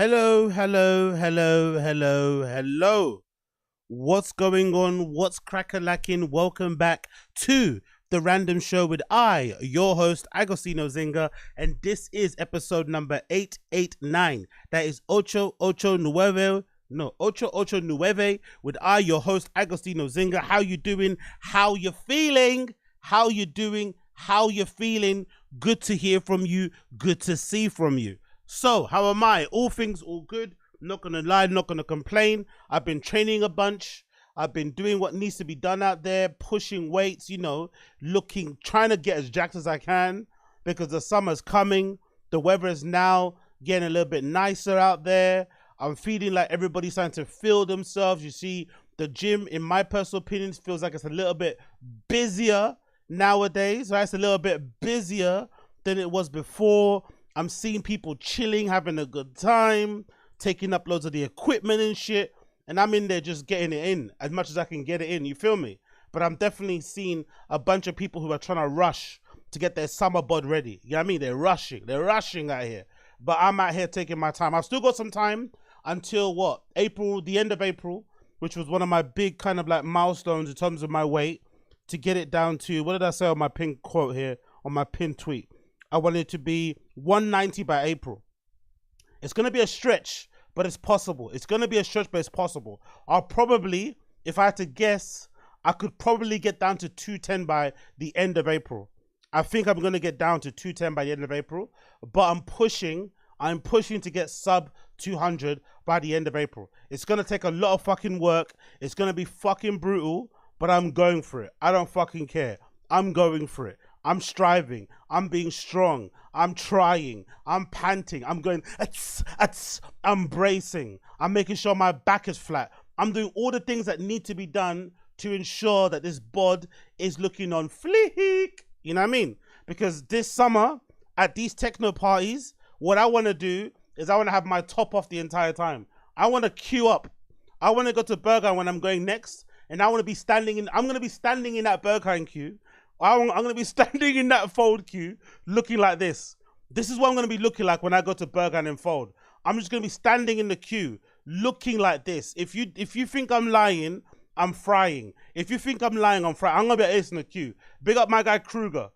Hello, hello, hello, hello, hello. What's going on? What's crack-a-lacking? Welcome back to The Random Show with your host, Agostino Zinga, and this is episode number 889. That is Ocho Nueve with your host, Agostino Zinga. How you doing? How you feeling? How you doing? How you feeling? Good to hear from you. Good to see from you. So, how am I? All things all good. Not gonna lie, not gonna complain. I've been training a bunch. I've been doing what needs to be done out there, pushing weights, trying to get as jacked as I can because the summer's coming. The weather is now getting a little bit nicer out there. I'm feeling like everybody's starting to feel themselves. You see, the gym, in my personal opinion, feels like it's a little bit busier nowadays. Right? It's a little bit busier than it was before. I'm seeing people chilling, having a good time, taking up loads of the equipment and shit. And I'm in there just getting it in as much as I can get it in. You feel me? But I'm definitely seeing a bunch of people who are trying to rush to get their summer bod ready. You know what I mean? They're rushing out here. But I'm out here taking my time. I've still got some time until what? April, the end of April, which was one of my big kind of like milestones in terms of my weight, to get it down to, what did I say on my pinned quote here, on my pinned tweet? I want it to be 190 by April. It's going to be a stretch, but it's possible. It's going to be a stretch, but it's possible. I'll probably, if I had to guess, I could probably get down to 210 by the end of April. I think I'm going to get down to 210 by the end of April, but I'm pushing to get sub 200 by the end of April. It's going to take a lot of fucking work. It's going to be fucking brutal, but I'm going for it. I don't fucking care. I'm going for it. I'm striving. I'm being strong. I'm trying. I'm panting. I'm going, I'm bracing. I'm making sure my back is flat. I'm doing all the things that need to be done to ensure that this bod is looking on fleek. You know what I mean? Because this summer at these techno parties, what I want to do is I want to have my top off the entire time. I want to queue up. I want to go to Burger when I'm going next, and I want to be standing in. I'm going to be standing in that Burger queue. I'm going to be standing in that fold queue looking like this. This is what I'm going to be looking like when I go to Burger and fold. I'm just going to be standing in the queue looking like this. If you think I'm lying, I'm frying. If you think I'm lying, I'm frying. I'm going to be ace in the queue. Big up my guy Kruger.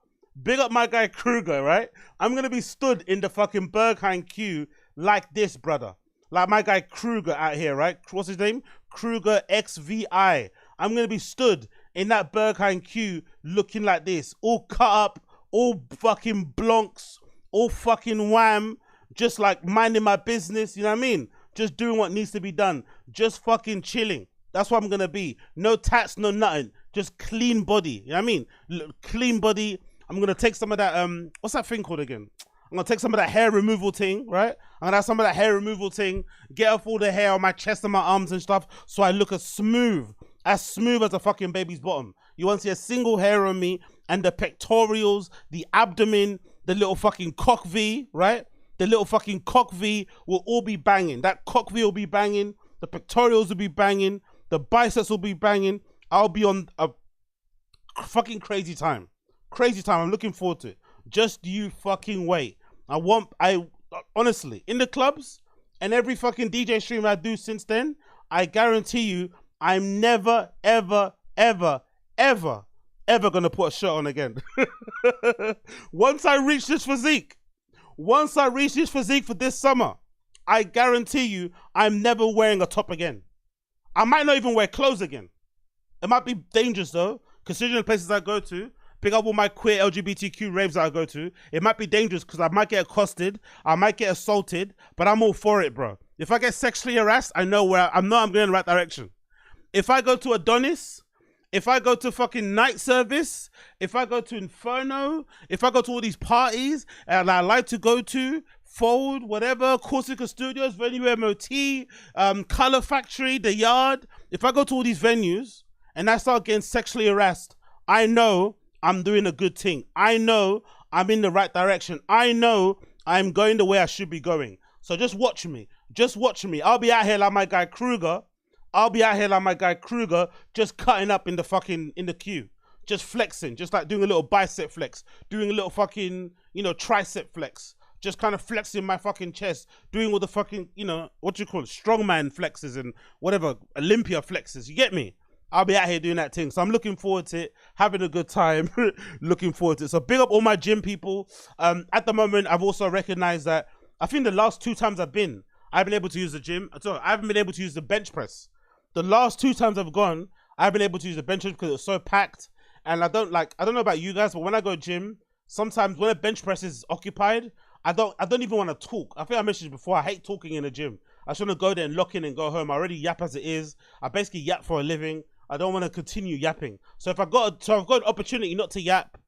Right? I'm going to be stood in the fucking Burger queue like this, brother. Like my guy Kruger out here, right? What's his name? Kruger XVI. I'm going to be stood in that Burger queue looking like this, all cut up, all fucking blonks, all fucking wham, just like minding my business, you know what I mean? Just doing what needs to be done, just fucking chilling. That's what I'm gonna be. No tats, no nothing, just clean body, you know what I mean? Clean body. I'm gonna take some of that, what's that thing called again? I'm gonna take some of that hair removal thing, right? I'm gonna have some of that hair removal thing, get off all the hair on my chest and my arms and stuff, so I look as smooth as a fucking baby's bottom. You won't see a single hair on me, and the pectorials, the abdomen, the little fucking cock V, right? The little fucking cock V will all be banging. That cock V will be banging. The pectorials will be banging. The biceps will be banging. I'll be on a fucking crazy time. I'm looking forward to it. Just you fucking wait. I honestly, in the clubs and every fucking DJ stream I do since then, I guarantee you, I'm never, ever gonna put a shirt on again. Once I reach this physique for this summer, I guarantee you, I'm never wearing a top again. I might not even wear clothes again. It might be dangerous though, considering the places I go to. Pick up all my queer LGBTQ raves that I go to. It might be dangerous because I might get accosted, I might get assaulted, but I'm all for it, bro. If I get sexually harassed, I know I'm going in the right direction. If I go to Adonis, if I go to fucking night service, if I go to Inferno, if I go to all these parties and I like to go to, Fold, whatever, Corsica Studios, Venue MOT, Color Factory, The Yard, if I go to all these venues and I start getting sexually harassed, I know I'm doing a good thing. I know I'm in the right direction. I know I'm going the way I should be going. So just watch me. I'll be out here like my guy Kruger. Just cutting up in the queue. Just flexing, just like doing a little bicep flex, doing a little fucking, tricep flex. just kind of flexing my fucking chest, doing all the fucking, you know, what you call it, strongman flexes and whatever, Olympia flexes. You get me? I'll be out here doing that thing. So I'm looking forward to it, having a good time, looking forward to it. So big up all my gym people. At the moment, I've also recognized that I think the last 2 times I've been able to use the gym. So I haven't been able to use the bench press. The last 2 times I've gone, I haven't been able to use the bench press because it was so packed. And I don't know about you guys, but when I go gym, sometimes when a bench press is occupied, I don't even want to talk. I think I mentioned this before, I hate talking in the gym. I just want to go there and lock in and go home. I already yap as it is. I basically yap for a living. I don't want to continue yapping. So if I've got an opportunity not to yap,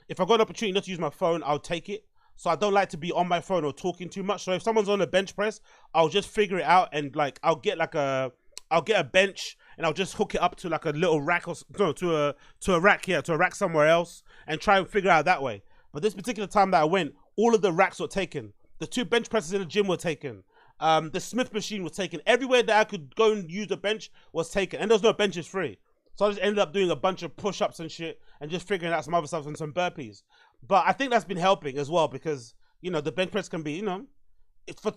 if I've got an opportunity not to use my phone, I'll take it. So I don't like to be on my phone or talking too much. So if someone's on a bench press, I'll just figure it out and like I'll get a bench and I'll just hook it up to like a little rack or no, to a rack somewhere else and try and figure it out that way. But this particular time that I went, all of the racks were taken. The 2 bench presses in the gym were taken. The Smith machine was taken. Everywhere that I could go and use the bench was taken. And there was no benches free. So I just ended up doing a bunch of push-ups and shit and just figuring out some other stuff and some burpees. But I think that's been helping as well because, you know, the bench press can be, you know,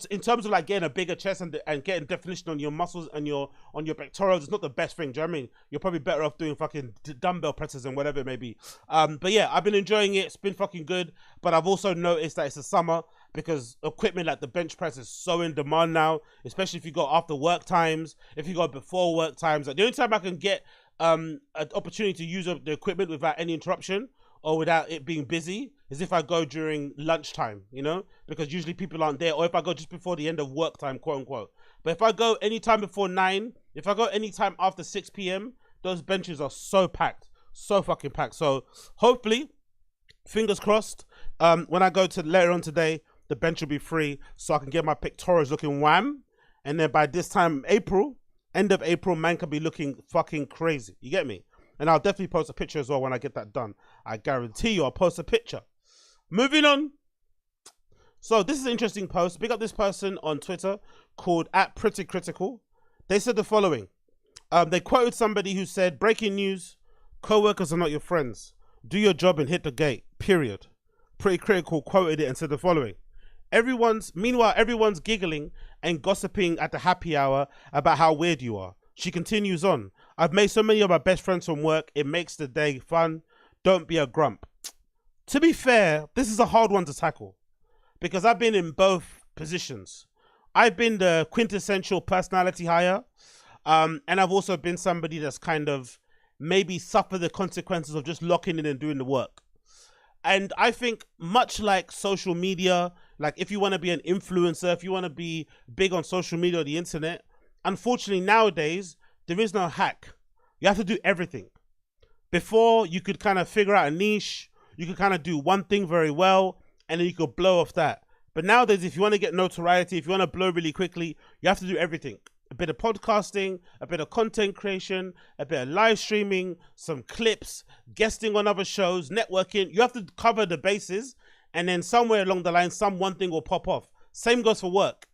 in terms of like getting a bigger chest and getting definition on your muscles and on your pectorals, it's not the best thing. Do you know what I mean? You're probably better off doing fucking dumbbell presses and whatever it may be. But yeah, I've been enjoying it. It's been fucking good. But I've also noticed that it's the summer because equipment like the bench press is so in demand now, especially if you go after work times, if you go before work times. Like the only time I can get an opportunity to use the equipment without any interruption or without it being busy is if I go during lunchtime, you know, because usually people aren't there, or if I go just before the end of work time, quote unquote. But if I go anytime before 9, if I go anytime after 6 p.m, those benches are so packed, so fucking packed. So hopefully, fingers crossed, when I go to later on today, the bench will be free so I can get my pectorals looking wham. And then by this time, end of April, man can be looking fucking crazy. You get me? And I'll definitely post a picture as well when I get that done. I guarantee you I'll post a picture. Moving on. So this is an interesting post. Big up this person on Twitter called @PrettyCritical. They said the following. They quoted somebody who said, breaking news, co-workers are not your friends. Do your job and hit the gate, period. Pretty Critical quoted it and said the following. Meanwhile, everyone's giggling and gossiping at the happy hour about how weird you are. She continues on. I've made so many of my best friends from work. It makes the day fun. Don't be a grump. To be fair, this is a hard one to tackle because I've been in both positions. I've been the quintessential personality hire, and I've also been somebody that's kind of maybe suffered the consequences of just locking in and doing the work. And I think much like social media, like if you want to be an influencer, if you want to be big on social media or the internet, unfortunately nowadays, there is no hack. You have to do everything. Before, you could kind of figure out a niche, you could kind of do one thing very well, and then you could blow off that. But nowadays, if you want to get notoriety, if you want to blow really quickly, you have to do everything. A bit of podcasting, a bit of content creation, a bit of live streaming, some clips, guesting on other shows, networking. You have to cover the bases, and then somewhere along the line, one thing will pop off. Same goes for work.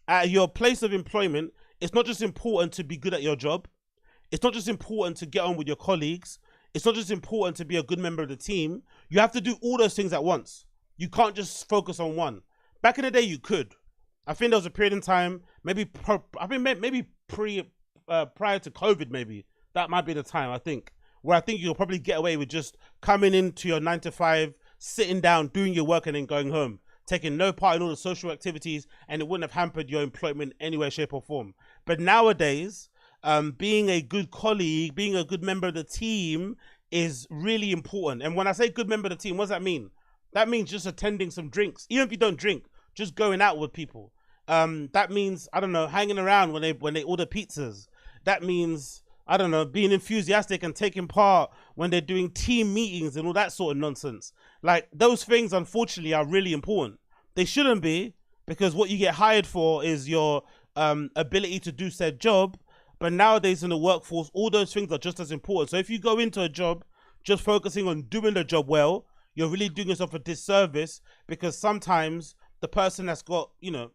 At your place of employment, it's not just important to be good at your job. It's not just important to get on with your colleagues. It's not just important to be a good member of the team. You have to do all those things at once. You can't just focus on one. Back in the day, you could. I think there was a period in time, maybe prior to COVID, maybe that might be the time. I think where I think you'll probably get away with just coming into your 9 to 5, sitting down, doing your work, and then going home, taking no part in all the social activities, and it wouldn't have hampered your employment in any way, shape, or form. But nowadays, being a good colleague, being a good member of the team is really important. And when I say good member of the team, what does that mean? That means just attending some drinks. Even if you don't drink, just going out with people. That means, I don't know, hanging around when they order pizzas. That means, I don't know, being enthusiastic and taking part when they're doing team meetings and all that sort of nonsense. Like, those things, unfortunately, are really important. They shouldn't be, because what you get hired for is your ability to do said job. But nowadays in the workforce, all those things are just as important. So if you go into a job just focusing on doing the job well, you're really doing yourself a disservice, because sometimes the person that's got, you know,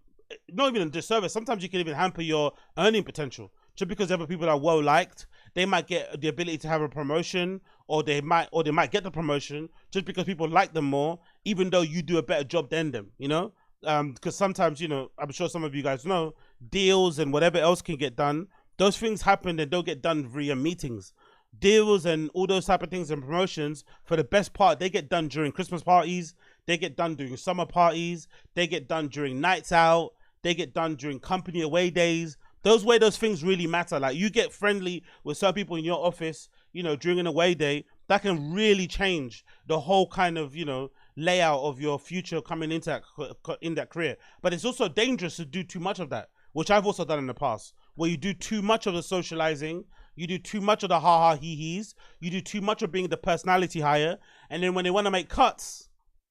not even a disservice, sometimes you can even hamper your earning potential. Just because other people are well liked, they might get the ability to have a promotion, or they might get the promotion just because people like them more, even though you do a better job than them, you know? Because sometimes, you know, I'm sure some of you guys know, deals and whatever else can get done, those things happen and don't get done via meetings. Deals and all those type of things and promotions, for the best part, they get done during Christmas parties, they get done during summer parties, they get done during nights out, they get done during company away days. Those way those things really matter. Like, you get friendly with some people in your office, you know, during an away day, that can really change the whole kind of, you know, layout of your future coming into that career. But it's also dangerous to do too much of that, which I've also done in the past, where you do too much of the socializing, you do too much of the ha-ha he-he's, you do too much of being the personality hire, and then when they want to make cuts,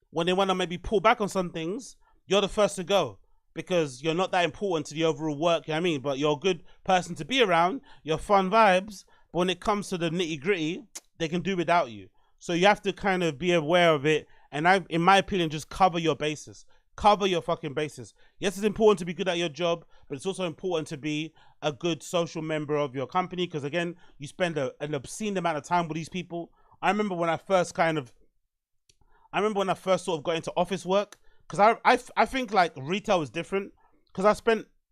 when they want to maybe pull back on some things, you're the first to go, because you're not that important to the overall work, you know what I mean? But you're a good person to be around, you're fun vibes, but when it comes to the nitty-gritty, they can do without you. So you have to kind of be aware of it, and in my opinion, just cover your bases. Cover your fucking bases. Yes, it's important to be good at your job, but it's also important to be a good social member of your company, because again, you spend an obscene amount of time with these people. I remember when I first sort of got into office work, because I think like retail is different, because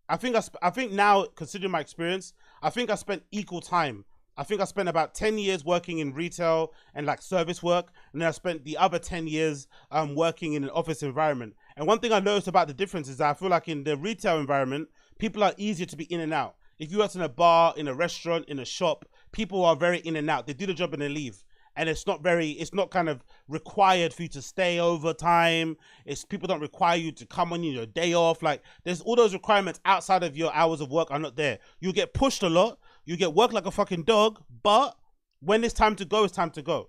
I think now, considering my experience, I think I spent equal time. I think I spent about 10 years working in retail and like service work, and then I spent the other 10 years working in an office environment. And one thing I noticed about the difference is that I feel like in the retail environment, people are easier to be in and out. If you work in a bar, in a restaurant, in a shop, people are very in and out. They do the job and they leave. And it's not kind of required for you to stay over time. People don't require you to come on your day off. Like, there's all those requirements outside of your hours of work are not there. You get pushed a lot. You get worked like a fucking dog, but when it's time to go, it's time to go.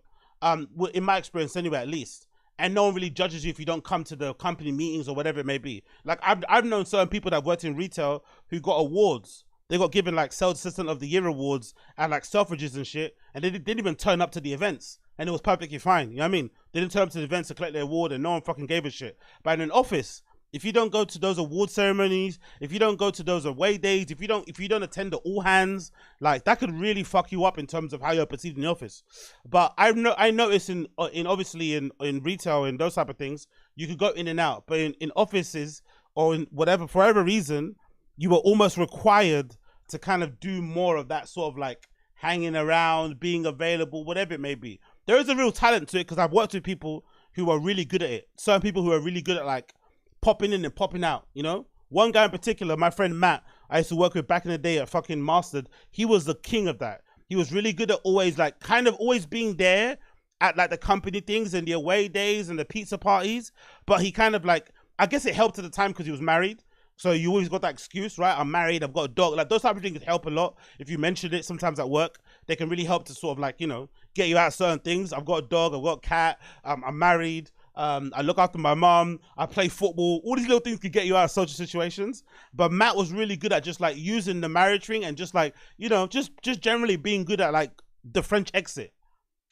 In my experience anyway, at least. And no one really judges you if you don't come to the company meetings or whatever it may be. Like, I've known certain people that have worked in retail who got awards. They got given like Sales Assistant of the Year awards and like Selfridges and shit, and they didn't even turn up to the events, and it was perfectly fine. You know what I mean? They didn't turn up to the events to collect their award, and no one fucking gave a shit. But in an office, if you don't go to those award ceremonies, if you don't go to those away days, if you don't attend the all hands, like, that could really fuck you up in terms of how you're perceived in the office. But I noticed in obviously in retail and those type of things, you could go in and out, but in offices or in whatever, for whatever reason, you were almost required to kind of do more of that sort of like hanging around, being available, whatever it may be. There is a real talent to it, because I've worked with people who are really good at it. Certain people who are really good at like popping in and popping out, you know? One guy in particular, my friend Matt, I used to work with back in the day at fucking Mastered. He was the king of that. He was really good at always like kind of always being there at like the company things and the away days and the pizza parties. But he kind of like, I guess it helped at the time because he was married. So you always got that excuse, right? I'm married, I've got a dog. Like, those type of things help a lot. If you mention it sometimes at work, they can really help to sort of like, you know, get you out of certain things. I've got a dog, I've got a cat, I'm married, I look after my mom, I play football. All these little things could get you out of social situations. But Matt was really good at just like using the marriage ring and just like, you know, just generally being good at like the French exit.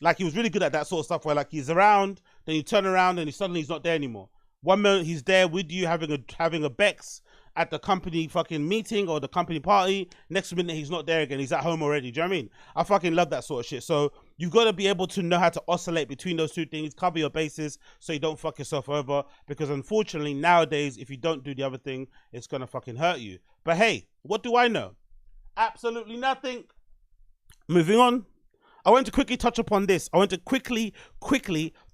Like, he was really good at that sort of stuff where like he's around, then you turn around and suddenly he's not there anymore. One minute he's there with you having a Bex at the company fucking meeting or the company party. Next minute he's not there again. He's at home already. Do you know what I mean? I fucking love that sort of shit. So you've got to be able to know how to oscillate between those two things, cover your bases so you don't fuck yourself over. Because unfortunately nowadays, if you don't do the other thing, it's gonna fucking hurt you. But hey, what do I know? Absolutely nothing. Moving on. I want to quickly touch upon this. I want to quickly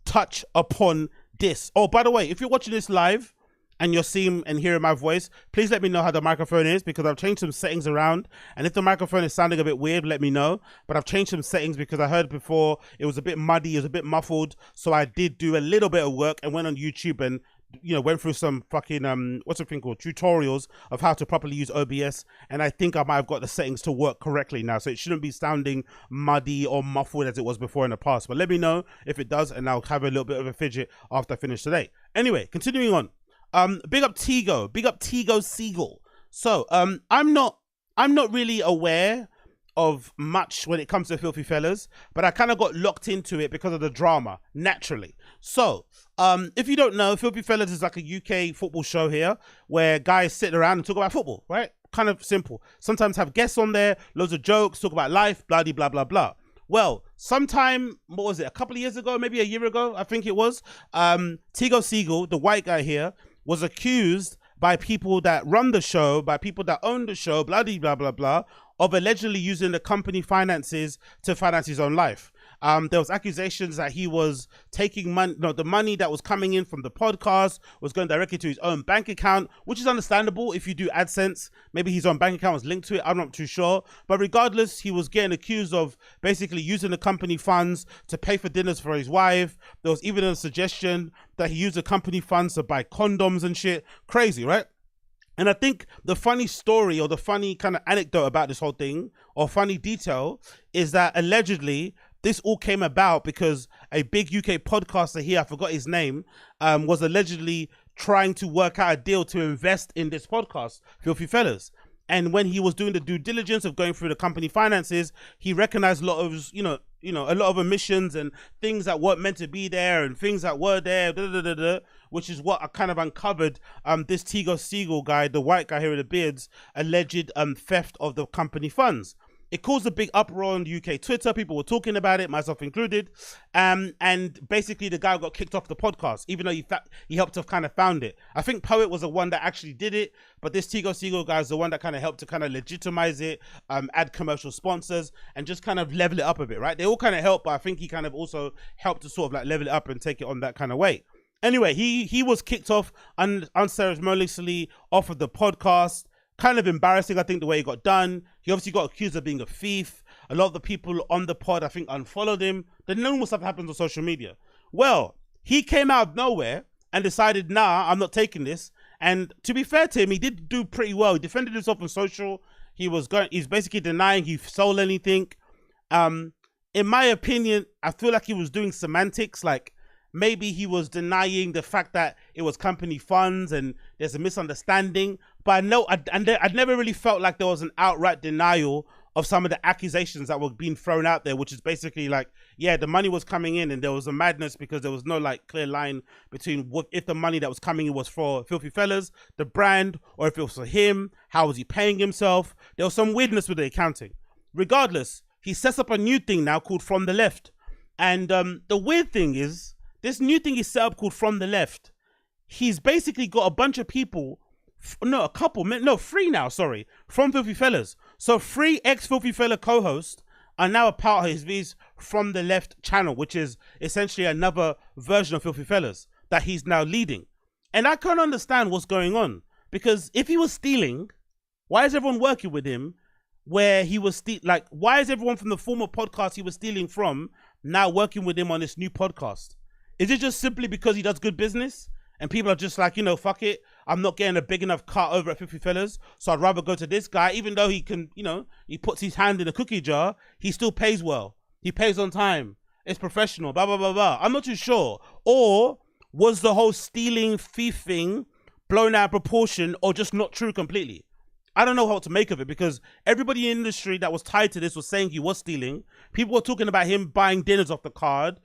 touch upon this. Oh, by the way, if you're watching this live and you're seeing and hearing my voice, please let me know how the microphone is, because I've changed some settings around. And if the microphone is sounding a bit weird, let me know. But I've changed some settings because I heard before it was a bit muddy, it was a bit muffled. So I did do a little bit of work and went on YouTube and, you know, went through some fucking, what's the thing called? Tutorials of how to properly use OBS. And I think I might have got the settings to work correctly now. So it shouldn't be sounding muddy or muffled as it was before in the past. But let me know if it does, and I'll have a little bit of a fidget after I finish today. Anyway, continuing on. Big up Tego Sigel. So, I'm not really aware of much when it comes to Filthy Fellas, but I kind of got locked into it because of the drama, naturally. So, if you don't know, Filthy Fellas is like a UK football show here where guys sit around and talk about football, right? Kind of simple. Sometimes have guests on there, loads of jokes, talk about life, blah, blah, blah, blah. Well, sometime, what was it, a couple of years ago, maybe a year ago, I think it was, Tego Sigel, the white guy here, was accused by people that run the show, by people that own the show, blah, blah, blah, blah, blah, of allegedly using the company finances to finance his own life. There was accusations that he was taking money, the money that was coming in from the podcast was going directly to his own bank account, which is understandable if you do AdSense. Maybe his own bank account was linked to it. I'm not too sure. But regardless, he was getting accused of basically using the company funds to pay for dinners for his wife. There was even a suggestion that he used the company funds to buy condoms and shit. Crazy, right? And I think the funny story or the funny kind of anecdote about this whole thing, or funny detail, is that allegedly this all came about because a big UK podcaster here, I forgot his name, was allegedly trying to work out a deal to invest in this podcast, Filthy Fellas. And when he was doing the due diligence of going through the company finances, he recognized a lot of, a lot of omissions and things that weren't meant to be there and things that were there, which is what I kind of uncovered this Tego Sigel guy, the white guy here with the beards, alleged theft of the company funds. It caused a big uproar on UK Twitter. People were talking about it, myself included. And basically the guy got kicked off the podcast, even though he helped to kind of found it. I think Poet was the one that actually did it, but this Tego Sigel guy is the one that kind of helped to kind of legitimize it, add commercial sponsors, and just kind of level it up a bit, right? They all kind of helped, but I think he kind of also helped to sort of like level it up and take it on that kind of way. Anyway, he was kicked off unceremoniously off of the podcast. Kind of embarrassing, I think, the way he got done. He obviously got accused of being a thief. A lot of the people on the pod, I think, unfollowed him. The normal stuff happens on social media. Well, he came out of nowhere and decided, nah, I'm not taking this. And to be fair to him, he did do pretty well. He defended himself on social. He's basically denying he sold anything. In my opinion, I feel like he was doing semantics, like maybe he was denying the fact that it was company funds and there's a misunderstanding. But I know I'd never really felt like there was an outright denial of some of the accusations that were being thrown out there, which is basically like, yeah, the money was coming in and there was a madness because there was no like clear line between if the money that was coming in was for Filthy Fellas, the brand, or if it was for him, how was he paying himself? There was some weirdness with the accounting. Regardless, he sets up a new thing now called From the Left. And the weird thing is, this new thing he set up called From the Left, he's basically got a bunch of people, three now, sorry, from Filthy Fellas. So 3 ex-Filthy Fella co-hosts are now a part of his From the Left channel, which is essentially another version of Filthy Fellas that he's now leading. And I can't understand what's going on, because if he was stealing, why is everyone working with him where he was why is everyone from the former podcast he was stealing from now working with him on this new podcast? Is it just simply because he does good business and people are just like, fuck it, I'm not getting a big enough cut over at 50 Fellas, so I'd rather go to this guy, even though he can, he puts his hand in a cookie jar, he still pays well. He pays on time. It's professional, blah, blah, blah, blah. I'm not too sure. Or was the whole stealing thief thing blown out of proportion or just not true completely? I don't know how to make of it, because everybody in the industry that was tied to this was saying he was stealing. People were talking about him buying dinners off the card,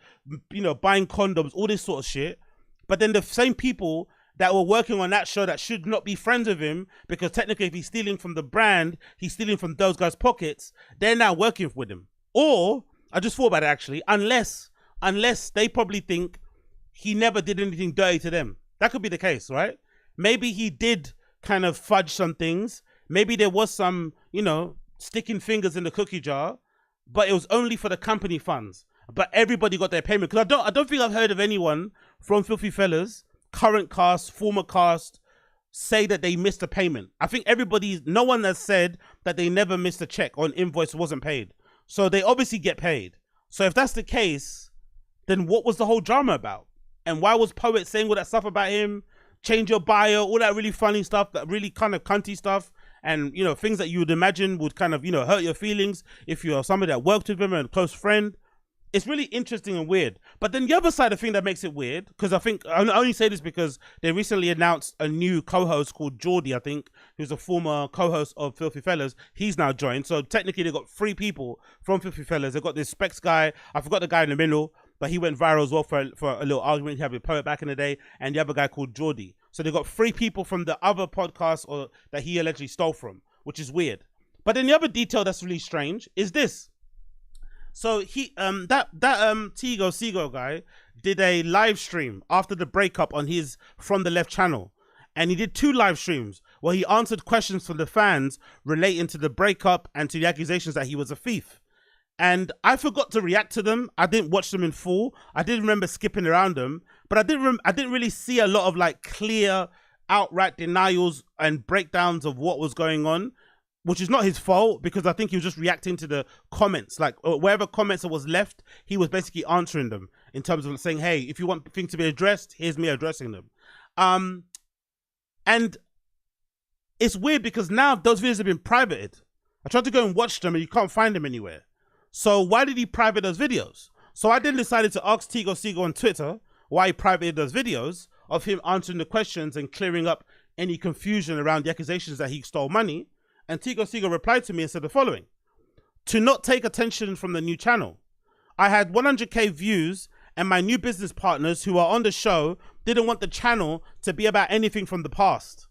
buying condoms, all this sort of shit. But then the same people that were working on that show that should not be friends with him, because technically if he's stealing from the brand, he's stealing from those guys' pockets, they're now working with him. Or, I just thought about it actually, unless they probably think he never did anything dirty to them. That could be the case, right? Maybe he did kind of fudge some things. Maybe there was some, sticking fingers in the cookie jar, but it was only for the company funds. But everybody got their payment. Because I don't think I've heard of anyone from Filthy Fellas, current cast, former cast, say that they missed a payment. I think no one has said that they never missed a check or an invoice wasn't paid. So they obviously get paid. So if that's the case, then what was the whole drama about? And why was Poet saying all that stuff about him? Change your bio, all that really funny stuff, that really kind of cunty stuff. And, things that you would imagine would kind of, hurt your feelings if you're somebody that worked with him and a close friend. It's really interesting and weird. But then the other side of the thing that makes it weird, because I only say this because they recently announced a new co-host called Geordie, I think, who's a former co-host of Filthy Fellas. He's now joined. So technically they've got 3 people from Filthy Fellas. They've got this Specs guy. I forgot the guy in the middle, but he went viral as well for a little argument he had with Poet back in the day. And the other guy called Geordie. So they've got 3 people from the other podcast that he allegedly stole from, which is weird. But then the other detail that's really strange is this. So that Tego Sigel guy did a live stream after the breakup on his From the Left channel. And he did 2 live streams where he answered questions from the fans relating to the breakup and to the accusations that he was a thief. And I forgot to react to them. I didn't watch them in full. I didn't remember skipping around them, but I didn't really see a lot of like clear, outright denials and breakdowns of what was going on, which is not his fault, because I think he was just reacting to the comments. Like wherever comments that was left, he was basically answering them in terms of saying, hey, if you want things to be addressed, here's me addressing them. And it's weird because now those videos have been privated. I tried to go and watch them and you can't find them anywhere. So why did he private those videos? So I then decided to ask Tego Sigel on Twitter why he privated those videos of him answering the questions and clearing up any confusion around the accusations that he stole money. And Tego Sigel replied to me and said the following: to not take attention from the new channel. I had 100k views and my new business partners who are on the show didn't want the channel to be about anything from the past.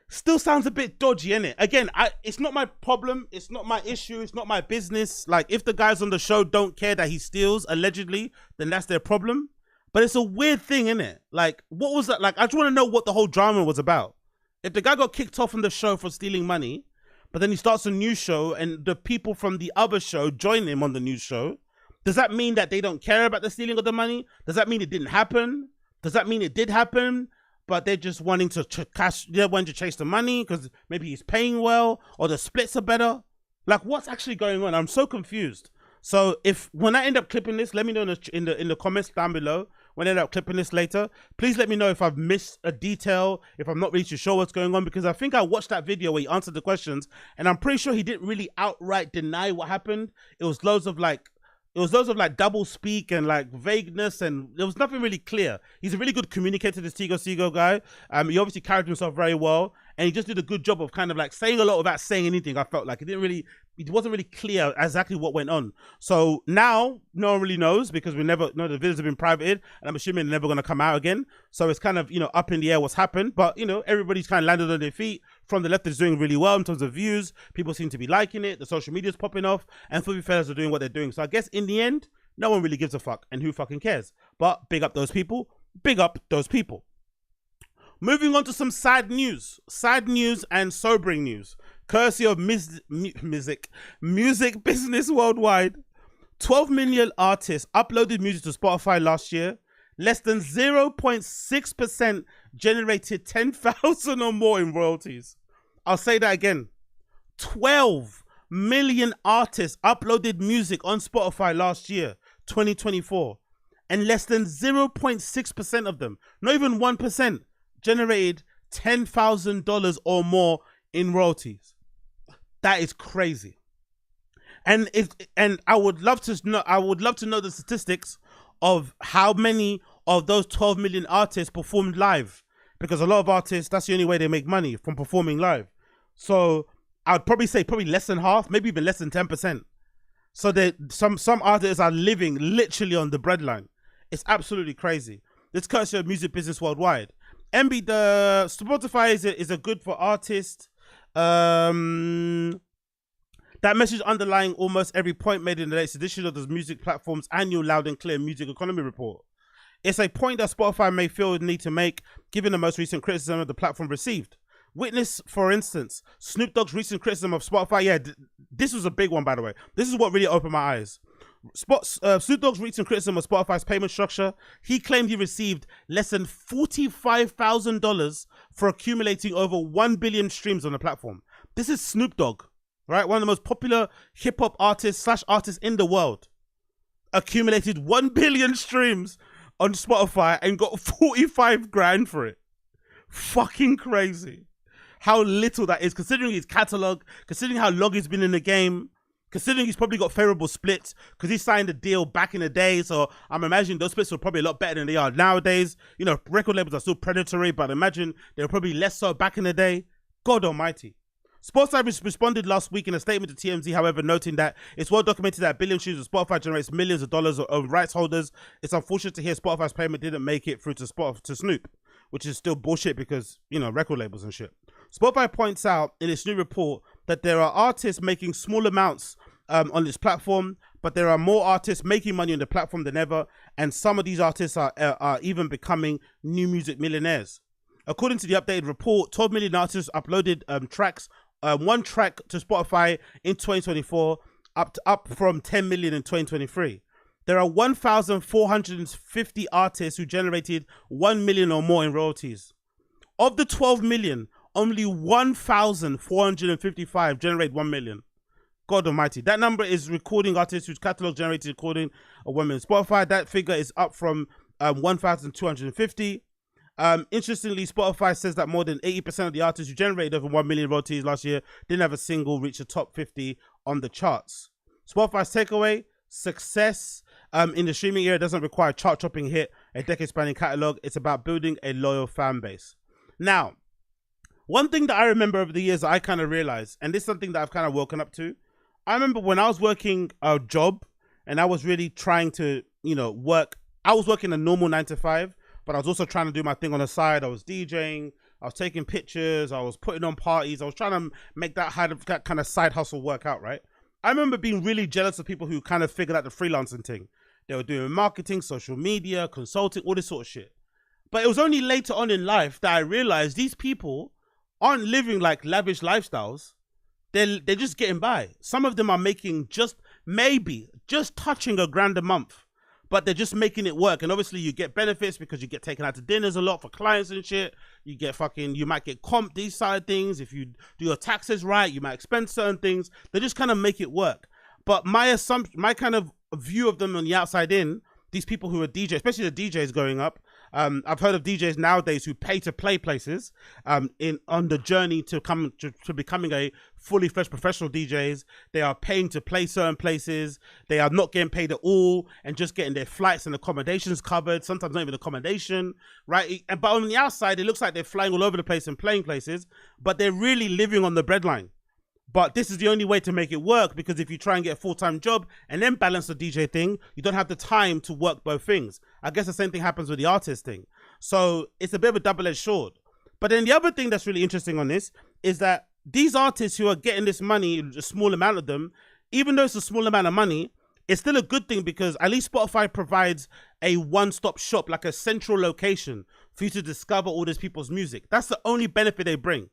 Still sounds a bit dodgy, innit? Again, it's not my problem. It's not my issue. It's not my business. Like, if the guys on the show don't care that he steals, allegedly, then that's their problem. But it's a weird thing, innit? Like, what was that? Like, I just want to know what the whole drama was about. If the guy got kicked off from the show for stealing money, but then he starts a new show and the people from the other show join him on the new show, does that mean that they don't care about the stealing of the money? Does that mean it didn't happen? Does that mean it did happen, but they're just wanting to they're wanting to chase the money because maybe he's paying well or the splits are better? Like, what's actually going on? I'm so confused. So when I end up clipping this, let me know in the comments down below. When I end up clipping this later, please let me know if I've missed a detail, if I'm not really too sure what's going on, because I think I watched that video where he answered the questions and I'm pretty sure he didn't really outright deny what happened. It was loads of like double speak and like vagueness, and there was nothing really clear. He's a really good communicator, this Tego Sigel guy. He obviously carried himself very well, and he just did a good job of kind of like saying a lot without saying anything. I felt like it wasn't really clear exactly what went on. So now no one really knows, because we never know, the videos have been privated and I'm assuming they're never going to come out again. So it's kind of, you know, up in the air what's happened, but you know, everybody's kind of landed on their feet. From the left is doing really well in terms of views. People seem to be liking it. The social media's popping off and Fluffy fellas are doing what they're doing. So I guess in the end, no one really gives a fuck, and who fucking cares? But big up those people. Big up those people. Moving on to some sad news and sobering news, courtesy of music business worldwide. 12 million artists uploaded music to Spotify last year. Less than 0.6% generated 10,000 or more in royalties. I'll say that again. 12 million artists uploaded music on Spotify last year, 2024, and less than 0.6% of them, not even 1%, generated $10,000 or more in royalties. That is crazy. And I would love to know the statistics of how many of those 12 million artists performed live, because a lot of artists, that's the only way they make money, from performing live. So I'd probably say less than half, maybe even less than 10%. So that some artists are living literally on the breadline. It's absolutely crazy. This courtesy of music business worldwide. MB, the Spotify is a good for artists. That message underlying almost every point made in the latest edition of the music platform's annual Loud and Clear Music Economy Report. It's a point that Spotify may feel the need to make, given the most recent criticism of the platform received. Witness, for instance, Snoop Dogg's recent criticism of Spotify. Yeah, this was a big one, by the way. This is what really opened my eyes. Snoop Dogg's recent criticism of Spotify's payment structure. He claimed he received less than $45,000 for accumulating over 1 billion streams on the platform. This is Snoop Dogg, right? One of the most popular hip-hop artists in the world. Accumulated 1 billion streams on Spotify and got 45 grand for it. Fucking crazy. How little that is, considering his catalog, considering how long he's been in the game, considering he's probably got favorable splits because he signed a deal back in the day. So I'm imagining those splits were probably a lot better than they are nowadays. You know, record labels are still predatory, but imagine they were probably less so back in the day. God almighty. Spotify responded last week in a statement to TMZ, however, noting that it's well documented that billion streams of Spotify generates millions of dollars of rights holders. It's unfortunate to hear Spotify's payment didn't make it through to Snoop, which is still bullshit because, you know, record labels and shit. Spotify points out in its new report that there are artists making small amounts on this platform, but there are more artists making money on the platform than ever, and some of these artists are even becoming new music millionaires. According to the updated report, 12 million artists uploaded one track to Spotify in 2024, up from 10 million in 2023. There are 1,450 artists who generated 1 million or more in royalties. Of the 12 million, only 1,455 generate 1 million. God almighty. That number is recording artists whose catalog generated recording of 1 million. Spotify, that figure is up from 1,250. Interestingly, Spotify says that more than 80% of the artists who generated over 1 million royalties last year didn't have a single reach the top 50 on the charts. Spotify's takeaway: success in the streaming era doesn't require a chart-topping hit, a decade-spanning catalog. It's about building a loyal fan base. Now, one thing that I remember over the years that I kind of realized, and this is something that I've kind of woken up to, I remember when I was working a job and I was really trying to, work. I was working a normal 9 to 5, but I was also trying to do my thing on the side. I was DJing, I was taking pictures, I was putting on parties. I was trying to make that kind of side hustle work out, right? I remember being really jealous of people who kind of figured out the freelancing thing. They were doing marketing, social media, consulting, all this sort of shit. But it was only later on in life that I realized these people aren't living like lavish lifestyles. They're just getting by. Some of them are making just touching $1,000 a month, but they're just making it work. And obviously you get benefits because you get taken out to dinners a lot for clients and shit. You might get comped these side of things. If you do your taxes right, you might expense certain things. They just kind of make it work. But my kind of view of them on the outside in, these people who are DJs, especially the DJs going up, I've heard of DJs nowadays who pay to play places on the journey to becoming a fully fledged professional DJs. They are paying to play certain places. They are not getting paid at all and just getting their flights and accommodations covered. Sometimes not even accommodation, right? But on the outside, it looks like they're flying all over the place and playing places, but they're really living on the breadline. But this is the only way to make it work, because if you try and get a full-time job and then balance the DJ thing, you don't have the time to work both things. I guess the same thing happens with the artist thing. So it's a bit of a double-edged sword. But then the other thing that's really interesting on this is that these artists who are getting this money, a small amount of them, even though it's a small amount of money, it's still a good thing, because at least Spotify provides a one-stop shop, like a central location for you to discover all these people's music. That's the only benefit they bring.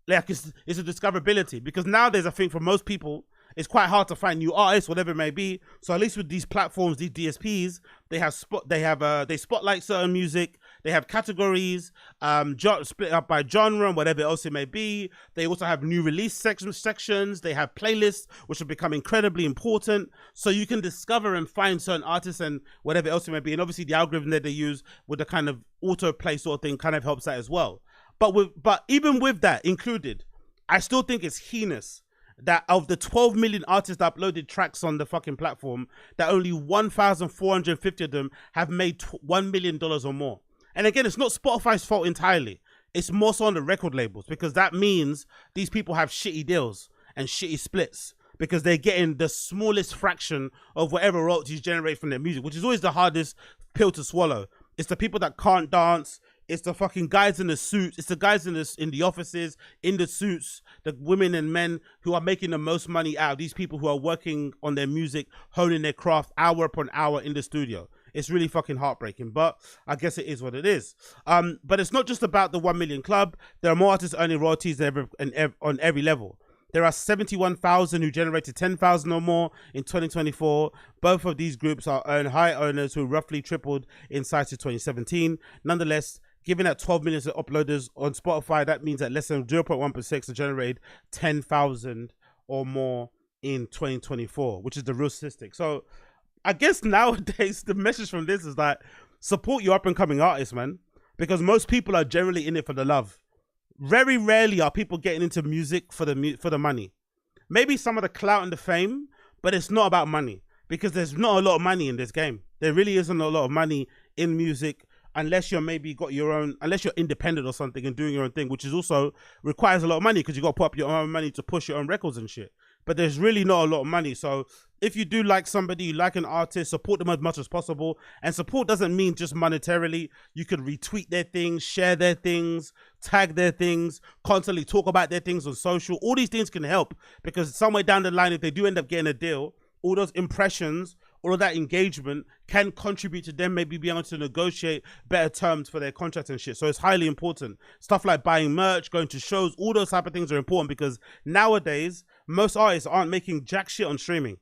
Like it's a discoverability, because nowadays I think for most people it's quite hard to find new artists, whatever it may be. So at least with these platforms, these DSPs, they spotlight certain music. They have categories, split up by genre and whatever else it may be. They also have new release sections. They have playlists, which have become incredibly important. So you can discover and find certain artists and whatever else it may be. And obviously the algorithm that they use with the kind of autoplay sort of thing kind of helps that as well. But even with that included, I still think it's heinous that of the 12 million artists that uploaded tracks on the fucking platform, that only 1,450 of them have made $1 million or more. And again, it's not Spotify's fault entirely. It's more so on the record labels, because that means these people have shitty deals and shitty splits, because they're getting the smallest fraction of whatever royalties generate from their music, which is always the hardest pill to swallow. It's the people that can't dance. It's the fucking guys in the suits. It's the guys in the offices, in the suits, the women and men who are making the most money out of these people who are working on their music, honing their craft hour upon hour in the studio. It's really fucking heartbreaking, but I guess it is what it is. But it's not just about the 1 million club. There are more artists earning royalties on every level. There are 71,000 who generated 10,000 or more in 2024. Both of these groups are high earners who roughly tripled in size to 2017. Nonetheless, given that 12 million uploaders on Spotify, that means that less than 0.1% have generated 10,000 or more in 2024, which is the real statistic. So I guess nowadays the message from this is that support your up and coming artists, man, because most people are generally in it for the love. Very rarely are people getting into music for the money. Maybe some of the clout and the fame, but it's not about money, because there's not a lot of money in this game. There really isn't a lot of money in music, unless you're unless you're independent or something and doing your own thing, which is also requires a lot of money, because you got to put up your own money to push your own records and shit. But there's really not a lot of money. So if you do like somebody, you like an artist, support them as much as possible. And support doesn't mean just monetarily. You could retweet their things, share their things, tag their things, constantly talk about their things on social. All these things can help, because somewhere down the line, if they do end up getting a deal, all those impressions, all of that engagement can contribute to them maybe being able to negotiate better terms for their contracts and shit. So it's highly important. Stuff like buying merch, going to shows, all those type of things are important because nowadays, most artists aren't making jack shit on streaming.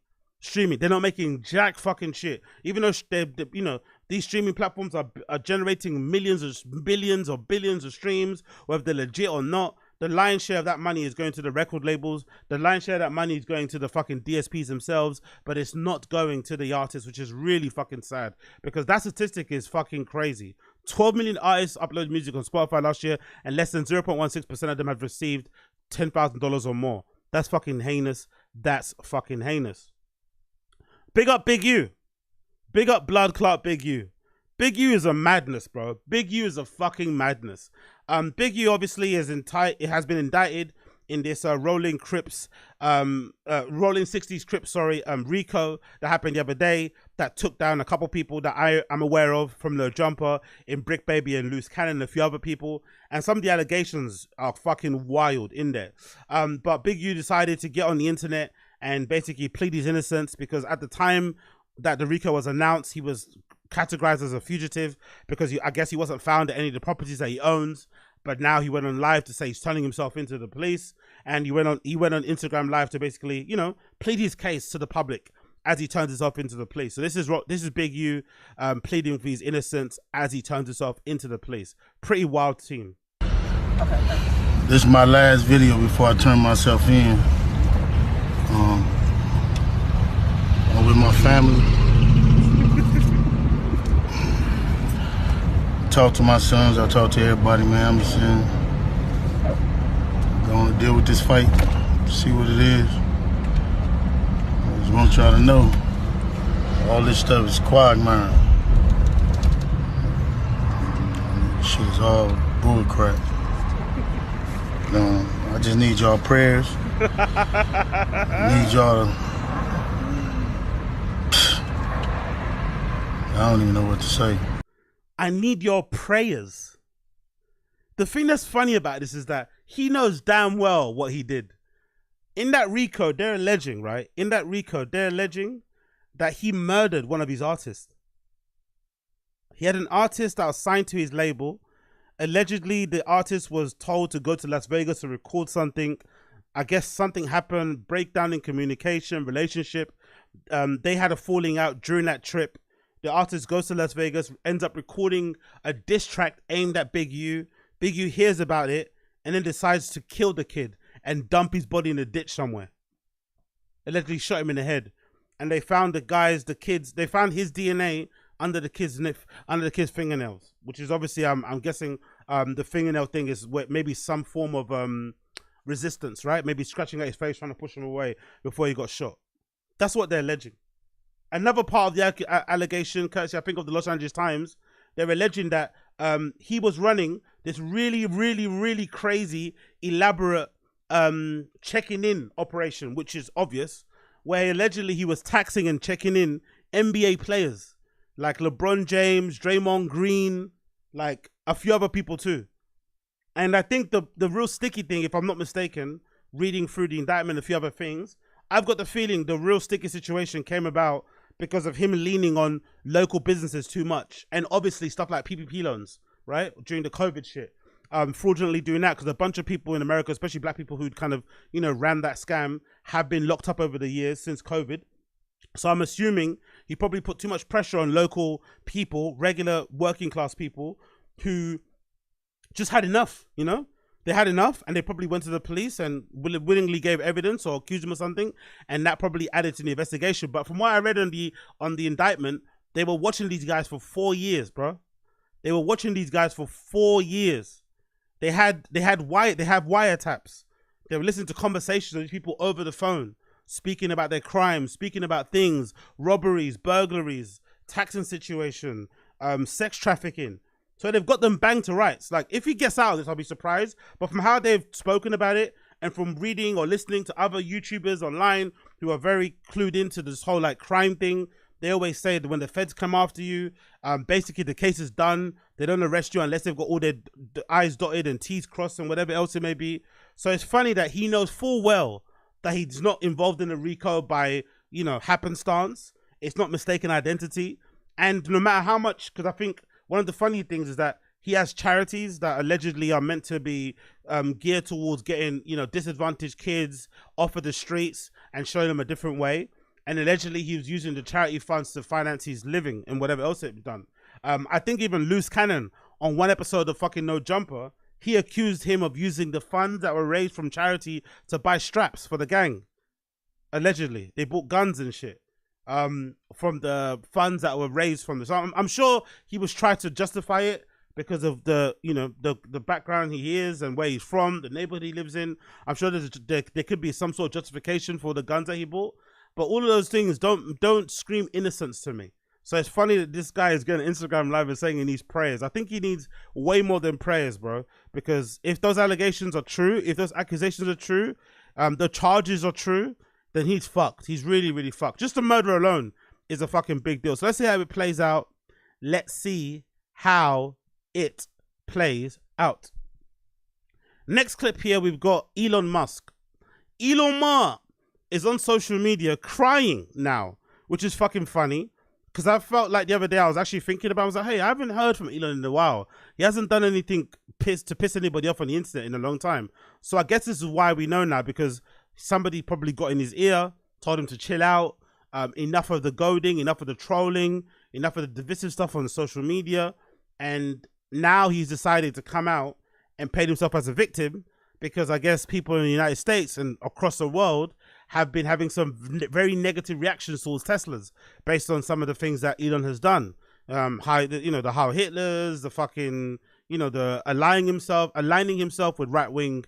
They're not making jack fucking shit. Even though they're you know, these streaming platforms are generating millions of billions or billions of streams, whether they're legit or not. The lion's share of that money is going to the record labels. The lion's share of that money is going to the fucking DSPs themselves, but it's not going to the artists, which is really fucking sad because that statistic is fucking crazy. 12 million artists uploaded music on Spotify last year, and less than 0.16% of them have received $10,000 or more. That's fucking heinous. That's fucking heinous. Big up Big U. Big up Blood Clot Big U. Big U is a madness, bro. Big U is a fucking madness. Big U obviously has been indicted in this Rolling 60s Crips, RICO that happened the other day that took down a couple people that I am aware of from No Jumper, in Brick Baby and Loose Cannon, and a few other people. And some of the allegations are fucking wild in there. But Big U decided to get on the internet and basically plead his innocence because at the time that the RICO was announced, he was categorized as a fugitive because I guess he wasn't found at any of the properties that he owns. But now he went on live to say he's turning himself into the police, and he went on Instagram live to basically, you know, plead his case to the public as he turns himself into the police. So this is Big U pleading for his innocence as he turns himself into the police. Pretty wild scene. Okay. This is my last video before I turn myself in. I'm with my family. Talk to my sons, I talk to everybody, man. I'm just gonna deal with this fight, see what it is. I just want y'all to know, all this stuff is quagmire. Shit is all bullcrap. I just need y'all prayers. I need y'all to... I don't even know what to say. I need your prayers. The thing that's funny about this is that he knows damn well what he did. In that RICO, they're alleging, right? In that RICO, they're alleging that he murdered one of his artists. He had an artist that was signed to his label. Allegedly, the artist was told to go to Las Vegas to record something. I guess something happened, breakdown in communication, relationship. They had a falling out during that trip. The artist goes to Las Vegas, ends up recording a diss track aimed at Big U. Big U hears about it and then decides to kill the kid and dump his body in a ditch somewhere. Allegedly shot him in the head. And they found they found his DNA under the kid's fingernails, which is obviously, I'm guessing the fingernail thing is maybe some form of resistance, right? Maybe scratching at his face, trying to push him away before he got shot. That's what they're alleging. Another part of the allegation, courtesy I think of the Los Angeles Times, they're alleging that he was running this really, really, really crazy, elaborate checking in operation, which is obvious, where allegedly he was taxing and checking in NBA players like LeBron James, Draymond Green, like a few other people too. And I think the real sticky thing, if I'm not mistaken, reading through the indictment and a few other things, I've got the feeling the real sticky situation came about because of him leaning on local businesses too much. And obviously stuff like PPP loans, right? During the COVID shit. Fraudulently doing that because a bunch of people in America, especially black people who'd kind of, you know, ran that scam, have been locked up over the years since COVID. So I'm assuming he probably put too much pressure on local people, regular working class people who just had enough, you know? They had enough and they probably went to the police and willingly gave evidence or accused him of something, and that probably added to the investigation. But from what I read on the indictment, they were watching these guys for 4 years, bro. They were watching these guys for 4 years. They have wiretaps. They were listening to conversations of these people over the phone, speaking about their crimes, speaking about things, robberies, burglaries, taxing situation, sex trafficking. So they've got them banged to rights. Like, if he gets out of this, I'll be surprised. But from how they've spoken about it and from reading or listening to other YouTubers online who are very clued into this whole like crime thing, they always say that when the feds come after you, basically the case is done. They don't arrest you unless they've got all their I's dotted and T's crossed and whatever else it may be. So it's funny that he knows full well that he's not involved in a RICO by, happenstance. It's not mistaken identity. And no matter how much, because I think one of the funny things is that he has charities that allegedly are meant to be geared towards getting, disadvantaged kids off of the streets and showing them a different way. And allegedly he was using the charity funds to finance his living and whatever else he'd done. I think even Loose Cannon on one episode of fucking No Jumper, he accused him of using the funds that were raised from charity to buy straps for the gang. Allegedly, they bought guns and shit from the funds that were raised from this. So I'm sure he was trying to justify it because of the background he is and where he's from, the neighborhood he lives in. I'm sure there could be some sort of justification for the guns that he bought, but all of those things don't scream innocence to me. So it's funny that this guy is going to Instagram live and saying he needs prayers. I think he needs way more than prayers, bro. Because if those allegations are true, if those accusations are true, the charges are true, then he's fucked. He's really, really fucked. Just the murder alone is a fucking big deal. So let's see how it plays out. Let's see how it plays out. Next clip here, we've got Elon Musk. Elon Musk is on social media crying now, which is fucking funny. Because I felt like the other day I was actually thinking about it. I was like, hey, I haven't heard from Elon in a while. He hasn't done anything to piss anybody off on the internet in a long time. So I guess this is why we know now, because somebody probably got in his ear, told him to chill out. Enough of the goading, enough of the trolling, enough of the divisive stuff on social media. And now he's decided to come out and paint himself as a victim, because I guess people in the United States and across the world have been having some very negative reactions towards Teslas based on some of the things that Elon has done. The Heil Hitlers, the fucking, the aligning himself with right-wing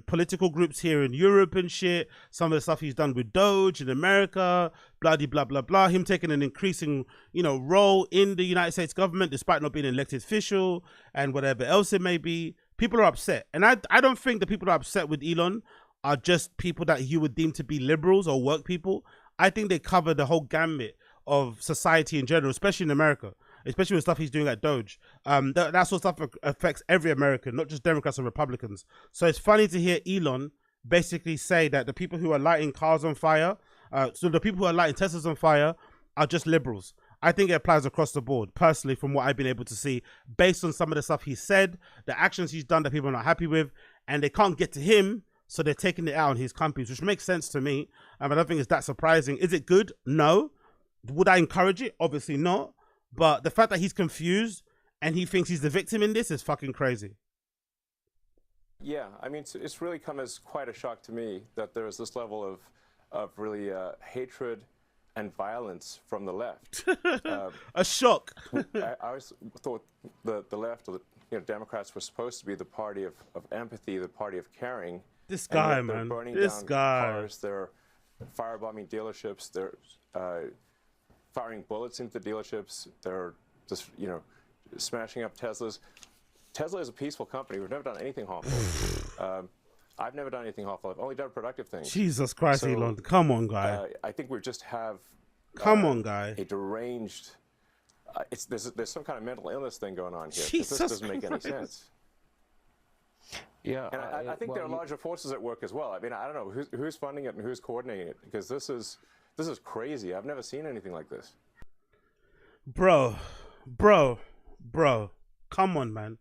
political groups here in Europe and shit. Some of the stuff he's done with Doge in America, blah, blah, blah, blah. Him taking an increasing, role in the United States government despite not being an elected official and whatever else it may be. People are upset. And I don't think the people that are upset with Elon are just people that you would deem to be liberals or work people. I think they cover the whole gambit of society in general, especially in America, especially with stuff he's doing at Doge. That sort of stuff affects every American, not just Democrats and Republicans. So it's funny to hear Elon basically say that the people who are lighting cars on fire, so the people who are lighting Teslas on fire are just liberals. I think it applies across the board, personally, from what I've been able to see, based on some of the stuff he said, the actions he's done that people are not happy with, and they can't get to him, so they're taking it out on his companies, which makes sense to me. I don't think it's that surprising. Is it good? No. Would I encourage it? Obviously not. But the fact that he's confused and he thinks he's the victim in this is fucking crazy. Yeah, I mean, it's really come as quite a shock to me that there is this level of really hatred and violence from the left. A shock. I always thought the left, or Democrats, were supposed to be the party of empathy, the party of caring. This guy, they're man. Burning this down guy. Cars, they're firebombing dealerships. They're firing bullets into dealerships. They're just, smashing up Teslas. Tesla is a peaceful company. We've never done anything harmful. I've never done anything harmful. I've only done productive things. Jesus Christ, so, Elon. Come on, guy. I think we just have... Come on, guy. A deranged... there's some kind of mental illness thing going on here. Jesus this doesn't make any sense. Yeah, and I think there are larger forces at work as well. I mean, I don't know who's funding it and who's coordinating it, because this is crazy. I've never seen anything like this. Bro, come on, man.